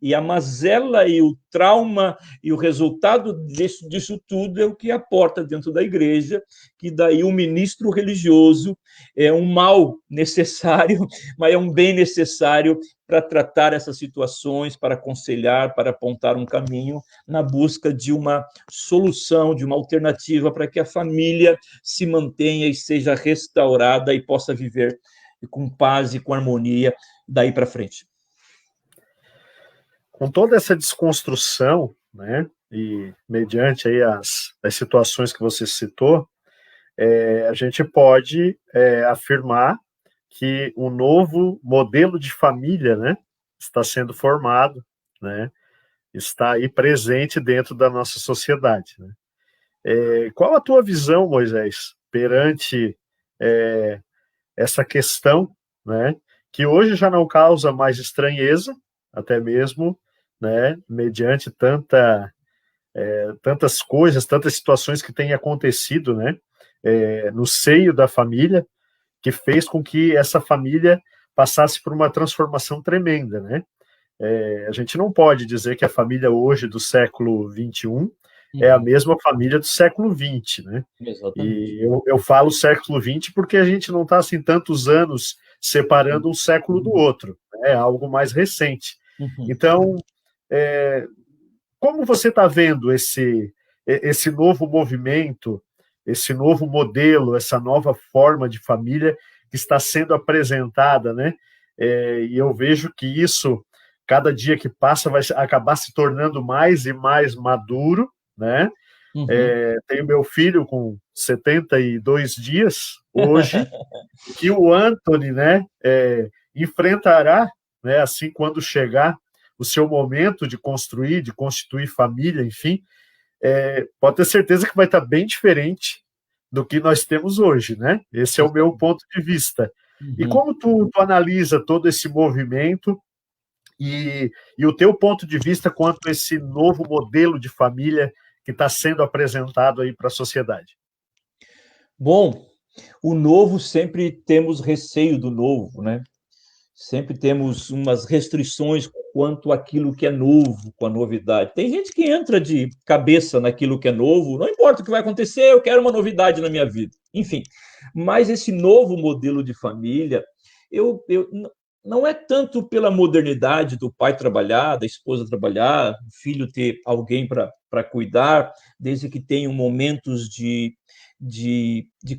E a mazela e o trauma e o resultado disso tudo é o que aporta dentro da igreja, que daí o ministro religioso é um mal necessário, mas é um bem necessário para tratar essas situações, para aconselhar, para apontar um caminho na busca de uma solução, de uma alternativa para que a família se mantenha e seja restaurada e possa viver com paz e com harmonia daí para frente. Com toda essa desconstrução, né, e mediante aí as situações que você citou, a gente pode afirmar que um novo modelo de família, né, está sendo formado, né, está aí presente dentro da nossa sociedade, né? Qual a tua visão, Moisés, perante essa questão, né, que hoje já não causa mais estranheza, até mesmo, né, mediante tantas coisas, tantas situações que têm acontecido, né, no seio da família, que fez com que essa família passasse por uma transformação tremenda, né? A gente não pode dizer que a família hoje do século XXI é a mesma família do século XX, né? Exatamente. E eu falo século XX porque a gente não está assim tantos anos separando um século do outro, né? É algo mais recente. Então, como você está vendo esse novo movimento, esse novo modelo, essa nova forma de família que está sendo apresentada, né? E eu vejo que isso, cada dia que passa, vai acabar se tornando mais e mais maduro, né? Tenho meu filho com 72 dias hoje, que o Anthony, né, enfrentará, né, assim, quando chegar o seu momento de construir, de constituir família, enfim, pode ter certeza que vai estar bem diferente do que nós temos hoje, né? Esse é o meu ponto de vista. E como tu analisa todo esse movimento e o teu ponto de vista quanto a esse novo modelo de família que está sendo apresentado aí para a sociedade? Bom, o novo sempre temos receio do novo, né? Sempre temos umas restrições quanto àquilo que é novo, com a novidade. Tem gente que entra de cabeça naquilo que é novo, não importa o que vai acontecer, eu quero uma novidade na minha vida. Enfim, mas esse novo modelo de família, não é tanto pela modernidade do pai trabalhar, da esposa trabalhar, o filho ter alguém para cuidar, desde que tenham momentos de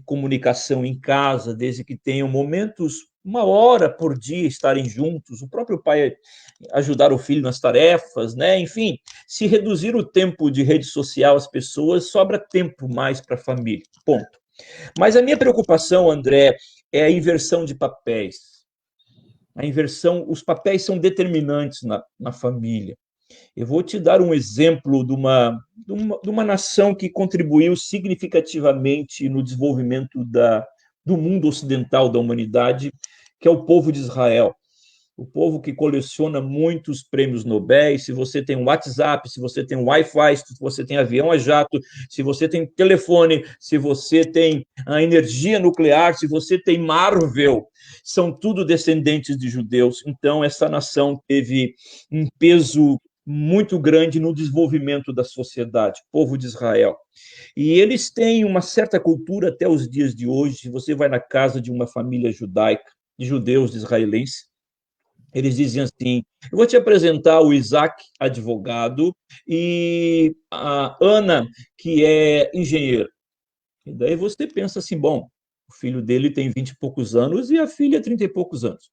comunicação em casa, desde que tenham momentos, uma hora por dia estarem juntos, o próprio pai ajudar o filho nas tarefas, né? Enfim, se reduzir o tempo de rede social às pessoas, sobra tempo mais para a família, ponto. Mas a minha preocupação, André, é a inversão de papéis. A inversão, os papéis são determinantes na família. Eu vou te dar um exemplo de uma nação que contribuiu significativamente no desenvolvimento do mundo ocidental, da humanidade, que é o povo de Israel. O povo que coleciona muitos prêmios Nobel. Se você tem um WhatsApp, se você tem um Wi-Fi, se você tem avião a jato, se você tem telefone, se você tem a energia nuclear, se você tem Marvel, são tudo descendentes de judeus. Então, essa nação teve um peso muito grande no desenvolvimento da sociedade, o povo de Israel. E eles têm uma certa cultura até os dias de hoje. Se você vai na casa de uma família judaica, de judeus israelenses, eles dizem assim: eu vou te apresentar o Isaac, advogado, e a Ana, que é engenheira. E daí você pensa assim: bom, o filho dele tem 20 e poucos anos e a filha 30 e poucos anos.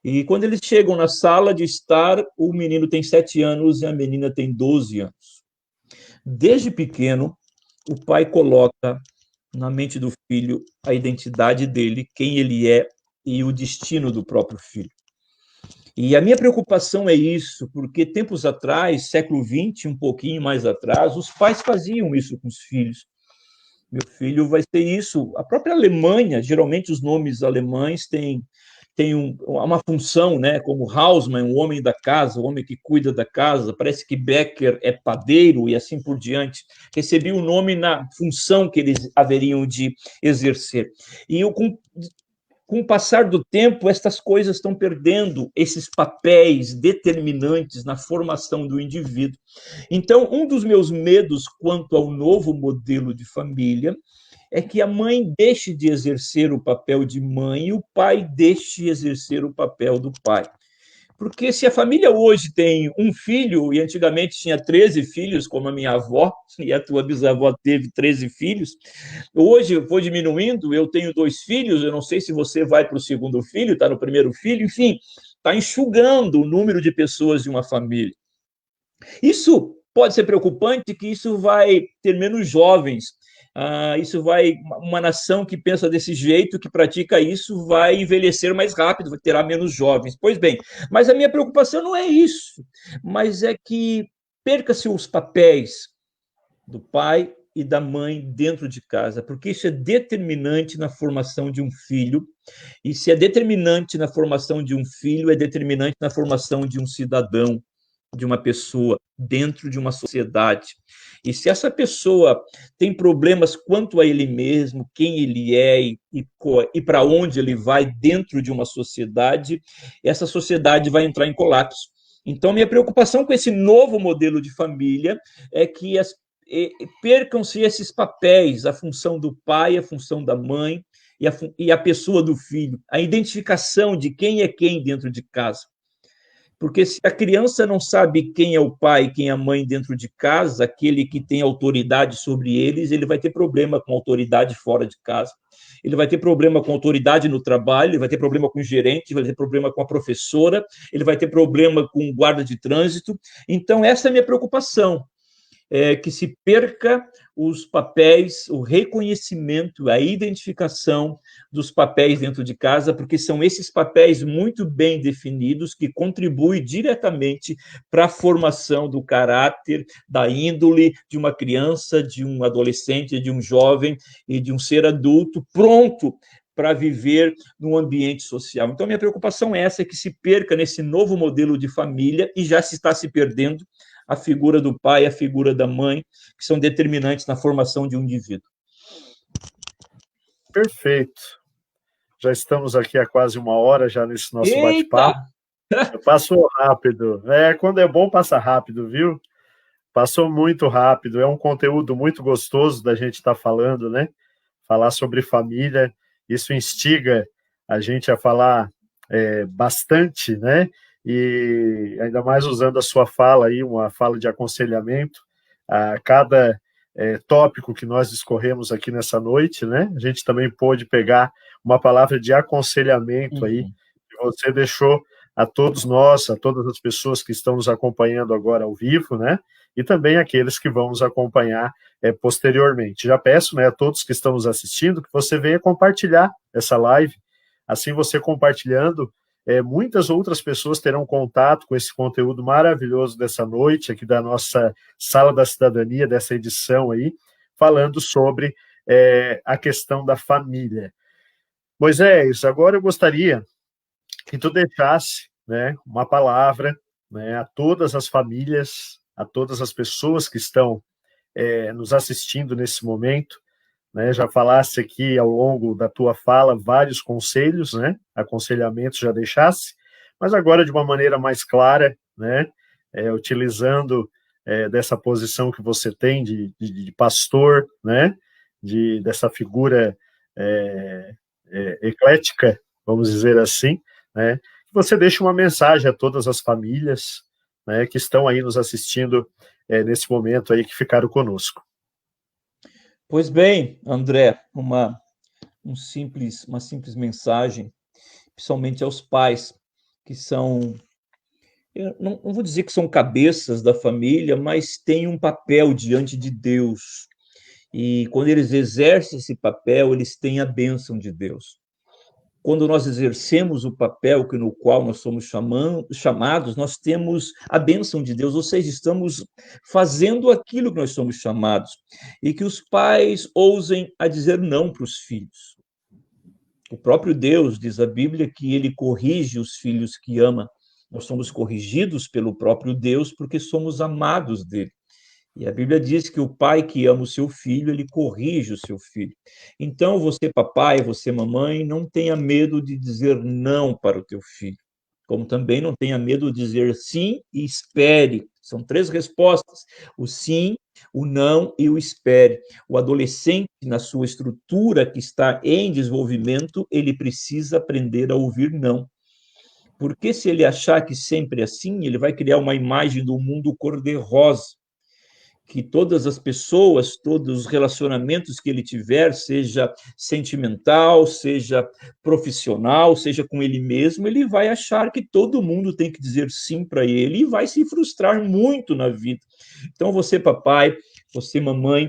E quando eles chegam na sala de estar, o menino tem 7 anos e a menina tem 12 anos. Desde pequeno, o pai coloca na mente do filho a identidade dele, quem ele é e o destino do próprio filho. E a minha preocupação é isso, porque tempos atrás, século XX, um pouquinho mais atrás, os pais faziam isso com os filhos. Meu filho vai ser isso. A própria Alemanha, geralmente os nomes alemães têm uma função, né? Como Hausmann, o homem da casa, o homem que cuida da casa. Parece que Becker é padeiro e assim por diante. Recebi o nome na função que eles haveriam de exercer. E eu com o passar do tempo, estas coisas estão perdendo esses papéis determinantes na formação do indivíduo. Então, um dos meus medos quanto ao novo modelo de família é que a mãe deixe de exercer o papel de mãe e o pai deixe de exercer o papel do pai. Porque se a família hoje tem um filho, e antigamente tinha 13 filhos, como a minha avó, e a tua bisavó teve 13 filhos, hoje eu vou diminuindo, eu tenho 2 filhos, eu não sei se você vai para o segundo filho, está no primeiro filho, enfim, está enxugando o número de pessoas de uma família. Isso pode ser preocupante, que isso vai ter menos jovens. Isso vai, uma nação que pensa desse jeito, que pratica isso, vai envelhecer mais rápido, terá menos jovens. Pois bem, mas a minha preocupação não é isso, mas é que perca-se os papéis do pai e da mãe dentro de casa, porque isso é determinante na formação de um filho, e se é determinante na formação de um filho, é determinante na formação de um cidadão, de uma pessoa dentro de uma sociedade. E se essa pessoa tem problemas quanto a ele mesmo, quem ele é e para onde ele vai dentro de uma sociedade, essa sociedade vai entrar em colapso. Então, minha preocupação com esse novo modelo de família é que percam-se esses papéis, a função do pai, a função da mãe e a pessoa do filho, a identificação de quem é quem dentro de casa. Porque se a criança não sabe quem é o pai, quem é a mãe dentro de casa, aquele que tem autoridade sobre eles, ele vai ter problema com autoridade fora de casa. Ele vai ter problema com autoridade no trabalho, ele vai ter problema com o gerente, vai ter problema com a professora, ele vai ter problema com o guarda de trânsito. Então, essa é a minha preocupação. Que se perca os papéis, o reconhecimento, a identificação dos papéis dentro de casa, porque são esses papéis muito bem definidos que contribuem diretamente para a formação do caráter, da índole de uma criança, de um adolescente, de um jovem e de um ser adulto pronto para viver num ambiente social. Então, minha preocupação é essa, que se perca nesse novo modelo de família, e já se está se perdendo, a figura do pai e a figura da mãe, que são determinantes na formação de um indivíduo. Perfeito. Já estamos aqui há quase 1 hora já nesse nosso bate-papo. Passou rápido. Quando é bom, passa rápido, viu? Passou muito rápido. É um conteúdo muito gostoso da gente estar falando, né? Falar sobre família. Isso instiga a gente a falar bastante, né? E ainda mais usando a sua fala aí, uma fala de aconselhamento, a cada tópico que nós discorremos aqui nessa noite, né? A gente também pôde pegar uma palavra de aconselhamento aí, que você deixou a todos nós, a todas as pessoas que estão nos acompanhando agora ao vivo, né? E também aqueles que vão nos acompanhar posteriormente. Já peço, né, a todos que estão nos assistindo, que você venha compartilhar essa live. Assim, você compartilhando, muitas outras pessoas terão contato com esse conteúdo maravilhoso dessa noite, aqui da nossa Sala da Cidadania, dessa edição aí, falando sobre a questão da família. Moisés, agora eu gostaria que tu deixasse, né, uma palavra, né, a todas as famílias, a todas as pessoas que estão nos assistindo nesse momento, né, já falasse aqui ao longo da tua fala vários conselhos, né, aconselhamentos já deixasse, mas agora de uma maneira mais clara, né, utilizando dessa posição que você tem de pastor, né, dessa figura eclética, vamos dizer assim, né, que você deixe uma mensagem a todas as famílias, né, que estão aí nos assistindo nesse momento aí, que ficaram conosco. Pois bem, André, uma simples mensagem, principalmente aos pais, que são, eu não vou dizer que são cabeças da família, mas têm um papel diante de Deus. E quando eles exercem esse papel, eles têm a bênção de Deus. Quando nós exercemos o papel no qual nós somos chamados, nós temos a bênção de Deus, ou seja, estamos fazendo aquilo que nós somos chamados. E que os pais ousem a dizer não para os filhos. O próprio Deus, diz a Bíblia, que ele corrige os filhos que ama. Nós somos corrigidos pelo próprio Deus porque somos amados dele. E a Bíblia diz que o pai que ama o seu filho, ele corrige o seu filho. Então, você, papai, você, mamãe, não tenha medo de dizer não para o teu filho. Como também não tenha medo de dizer sim e espere. São 3 respostas: o sim, o não e o espere. O adolescente, na sua estrutura que está em desenvolvimento, ele precisa aprender a ouvir não. Porque se ele achar que sempre é assim, ele vai criar uma imagem do mundo cor-de-rosa, que todas as pessoas, todos os relacionamentos que ele tiver, seja sentimental, seja profissional, seja com ele mesmo, ele vai achar que todo mundo tem que dizer sim para ele e vai se frustrar muito na vida. Então, você, papai, você, mamãe,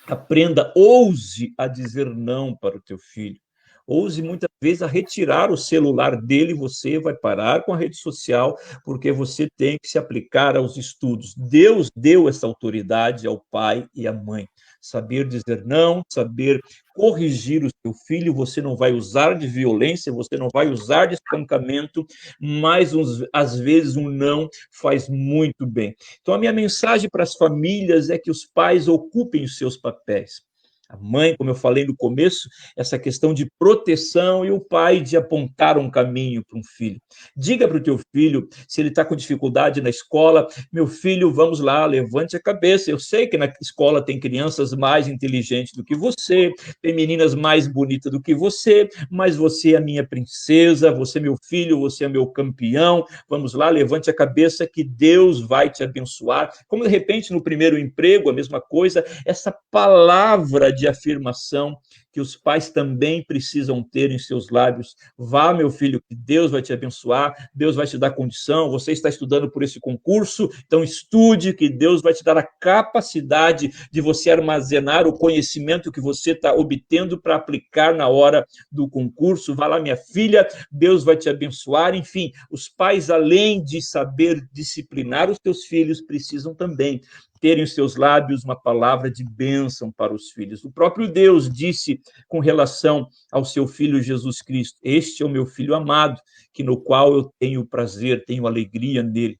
aprenda, ouse a dizer não para o teu filho. Ouse muitas vezes a retirar o celular dele, você vai parar com a rede social, porque você tem que se aplicar aos estudos. Deus deu essa autoridade ao pai e à mãe. Saber dizer não, saber corrigir o seu filho, você não vai usar de violência, você não vai usar de espancamento, mas às vezes um não faz muito bem. Então, a minha mensagem para as famílias é que os pais ocupem os seus papéis. A mãe, como eu falei no começo, essa questão de proteção e o pai de apontar um caminho para um filho. Diga para o teu filho, se ele está com dificuldade na escola, meu filho, vamos lá, levante a cabeça. Eu sei que na escola tem crianças mais inteligentes do que você, tem meninas mais bonitas do que você, mas você é a minha princesa, você é meu filho, você é meu campeão. Vamos lá, levante a cabeça que Deus vai te abençoar. Como de repente no primeiro emprego, a mesma coisa, essa palavra de afirmação que os pais também precisam ter em seus lábios. Vá, meu filho, que Deus vai te abençoar, Deus vai te dar condição, você está estudando por esse concurso, então estude, que Deus vai te dar a capacidade de você armazenar o conhecimento que você está obtendo para aplicar na hora do concurso. Vá lá, minha filha, Deus vai te abençoar. Enfim, os pais, além de saber disciplinar os seus filhos, precisam também ter em seus lábios uma palavra de bênção para os filhos. O próprio Deus disse com relação ao seu filho Jesus Cristo: este é o meu filho amado, que no qual eu tenho prazer, tenho alegria nele.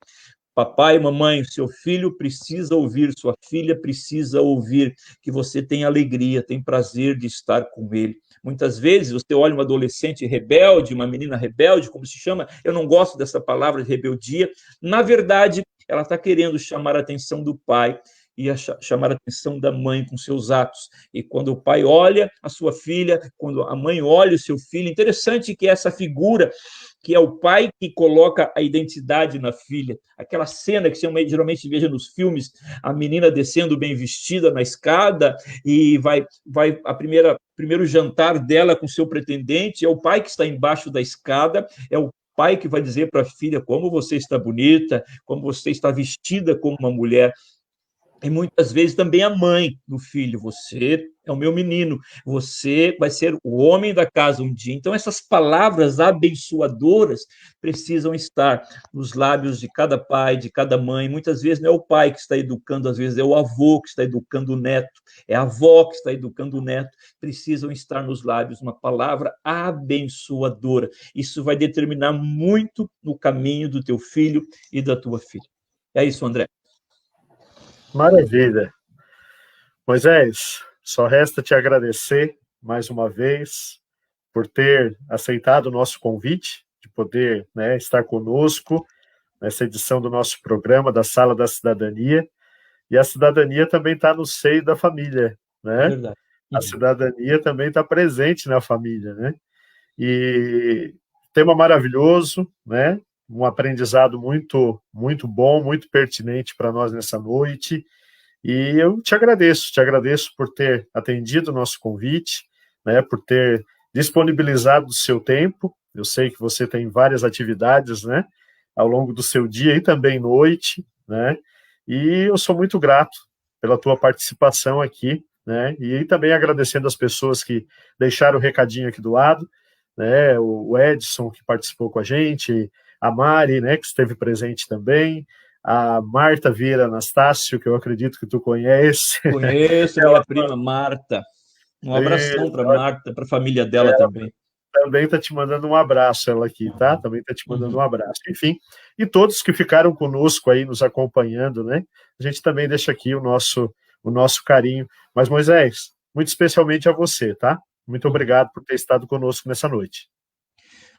Papai, mamãe, seu filho precisa ouvir, sua filha precisa ouvir que você tem alegria, tem prazer de estar com ele. Muitas vezes você olha um adolescente rebelde, uma menina rebelde, como se chama, eu não gosto dessa palavra de rebeldia. Na verdade, ela está querendo chamar a atenção do pai e chamar a atenção da mãe com seus atos. E quando o pai olha a sua filha, quando a mãe olha o seu filho, interessante que essa figura, que é o pai que coloca a identidade na filha, aquela cena que você geralmente veja nos filmes, a menina descendo bem vestida na escada e vai primeiro jantar dela com seu pretendente, é o pai que está embaixo da escada, é o pai que vai dizer para a filha como você está bonita, como você está vestida como uma mulher. E muitas vezes também a mãe do filho: você é o meu menino, você vai ser o homem da casa um dia. Então, essas palavras abençoadoras precisam estar nos lábios de cada pai, de cada mãe. Muitas vezes não é o pai que está educando, às vezes é o avô que está educando o neto, é a avó que está educando o neto. Precisam estar nos lábios uma palavra abençoadora. Isso vai determinar muito no caminho do teu filho e da tua filha. É isso, André. Maravilha. Moisés, só resta te agradecer mais uma vez por ter aceitado o nosso convite, de poder, né, estar conosco nessa edição do nosso programa da Sala da Cidadania. E a cidadania também está no seio da família, né? É verdade. A cidadania também está presente na família, né? E tema maravilhoso, né? Um aprendizado muito, muito bom, muito pertinente para nós nessa noite. E eu te agradeço por ter atendido o nosso convite, né? Por ter disponibilizado o seu tempo. Eu sei que você tem várias atividades, né? Ao longo do seu dia e também noite, né? E eu sou muito grato pela tua participação aqui, né? E também agradecendo as pessoas que deixaram o recadinho aqui do lado, né? O Edson, que participou com a gente, a Mari, né, que esteve presente também, a Marta Vieira Anastácio, que eu acredito que tu conhece. Conheço minha prima Marta. Um abração para Marta, para a família dela também. Também está te mandando um abraço, ela aqui, tá? Também está te mandando um abraço. Enfim, e todos que ficaram conosco aí, nos acompanhando, né? A gente também deixa aqui o nosso carinho. Mas, Moisés, muito especialmente a você, tá? Muito obrigado por ter estado conosco nessa noite.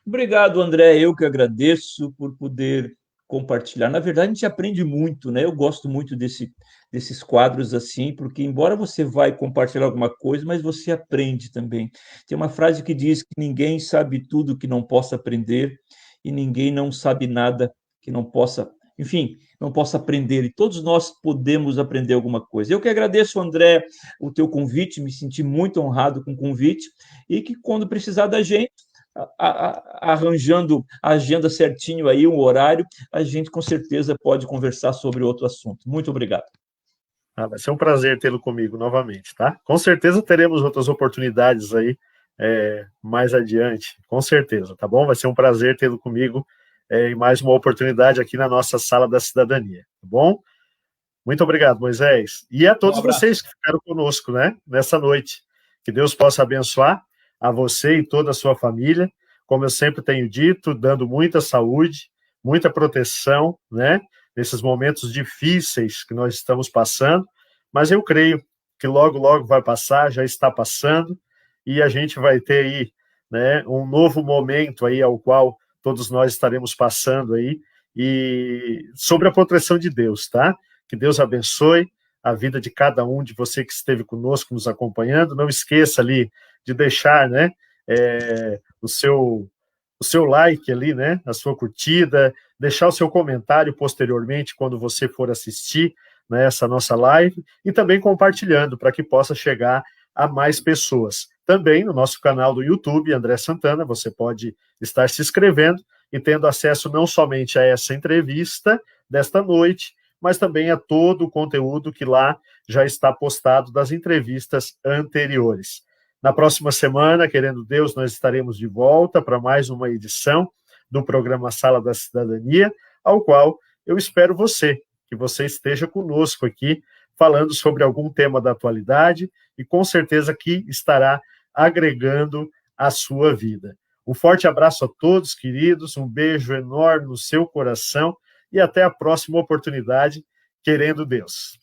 Obrigado, André. Eu que agradeço por poder compartilhar. Na verdade, a gente aprende muito, né? Eu gosto muito desses quadros assim, porque embora você vai compartilhar alguma coisa, mas você aprende também. Tem uma frase que diz que ninguém sabe tudo que não possa aprender e ninguém não sabe nada que não possa, enfim, não possa aprender. E todos nós podemos aprender alguma coisa. Eu que agradeço, André, o teu convite, me senti muito honrado com o convite e que quando precisar da gente arranjando a agenda certinho aí, um horário, a gente com certeza pode conversar sobre outro assunto. Muito obrigado. Vai ser um prazer tê-lo comigo novamente, tá? Com certeza teremos outras oportunidades aí mais adiante, com certeza, tá bom? Vai ser um prazer tê-lo comigo em mais uma oportunidade aqui na nossa Sala da Cidadania, tá bom? Muito obrigado, Moisés. E a todos vocês que ficaram conosco, né, nessa noite. Que Deus possa abençoar a você e toda a sua família, como eu sempre tenho dito, dando muita saúde, muita proteção, né, nesses momentos difíceis que nós estamos passando, mas eu creio que logo, logo vai passar, já está passando, e a gente vai ter aí, né, um novo momento aí ao qual todos nós estaremos passando aí, e sobre a proteção de Deus, tá? Que Deus abençoe a vida de cada um de você que esteve conosco, nos acompanhando. Não esqueça ali de deixar, né, o seu like ali, né, a sua curtida, deixar o seu comentário posteriormente quando você for assistir, né, essa nossa live, e também compartilhando para que possa chegar a mais pessoas. Também no nosso canal do YouTube, André Santana, você pode estar se inscrevendo e tendo acesso não somente a essa entrevista desta noite, mas também a todo o conteúdo que lá já está postado das entrevistas anteriores. Na próxima semana, querendo Deus, nós estaremos de volta para mais uma edição do programa Sala da Cidadania, ao qual eu espero que você esteja conosco aqui, falando sobre algum tema da atualidade e com certeza que estará agregando a sua vida. Um forte abraço a todos, queridos, um beijo enorme no seu coração e até a próxima oportunidade, querendo Deus.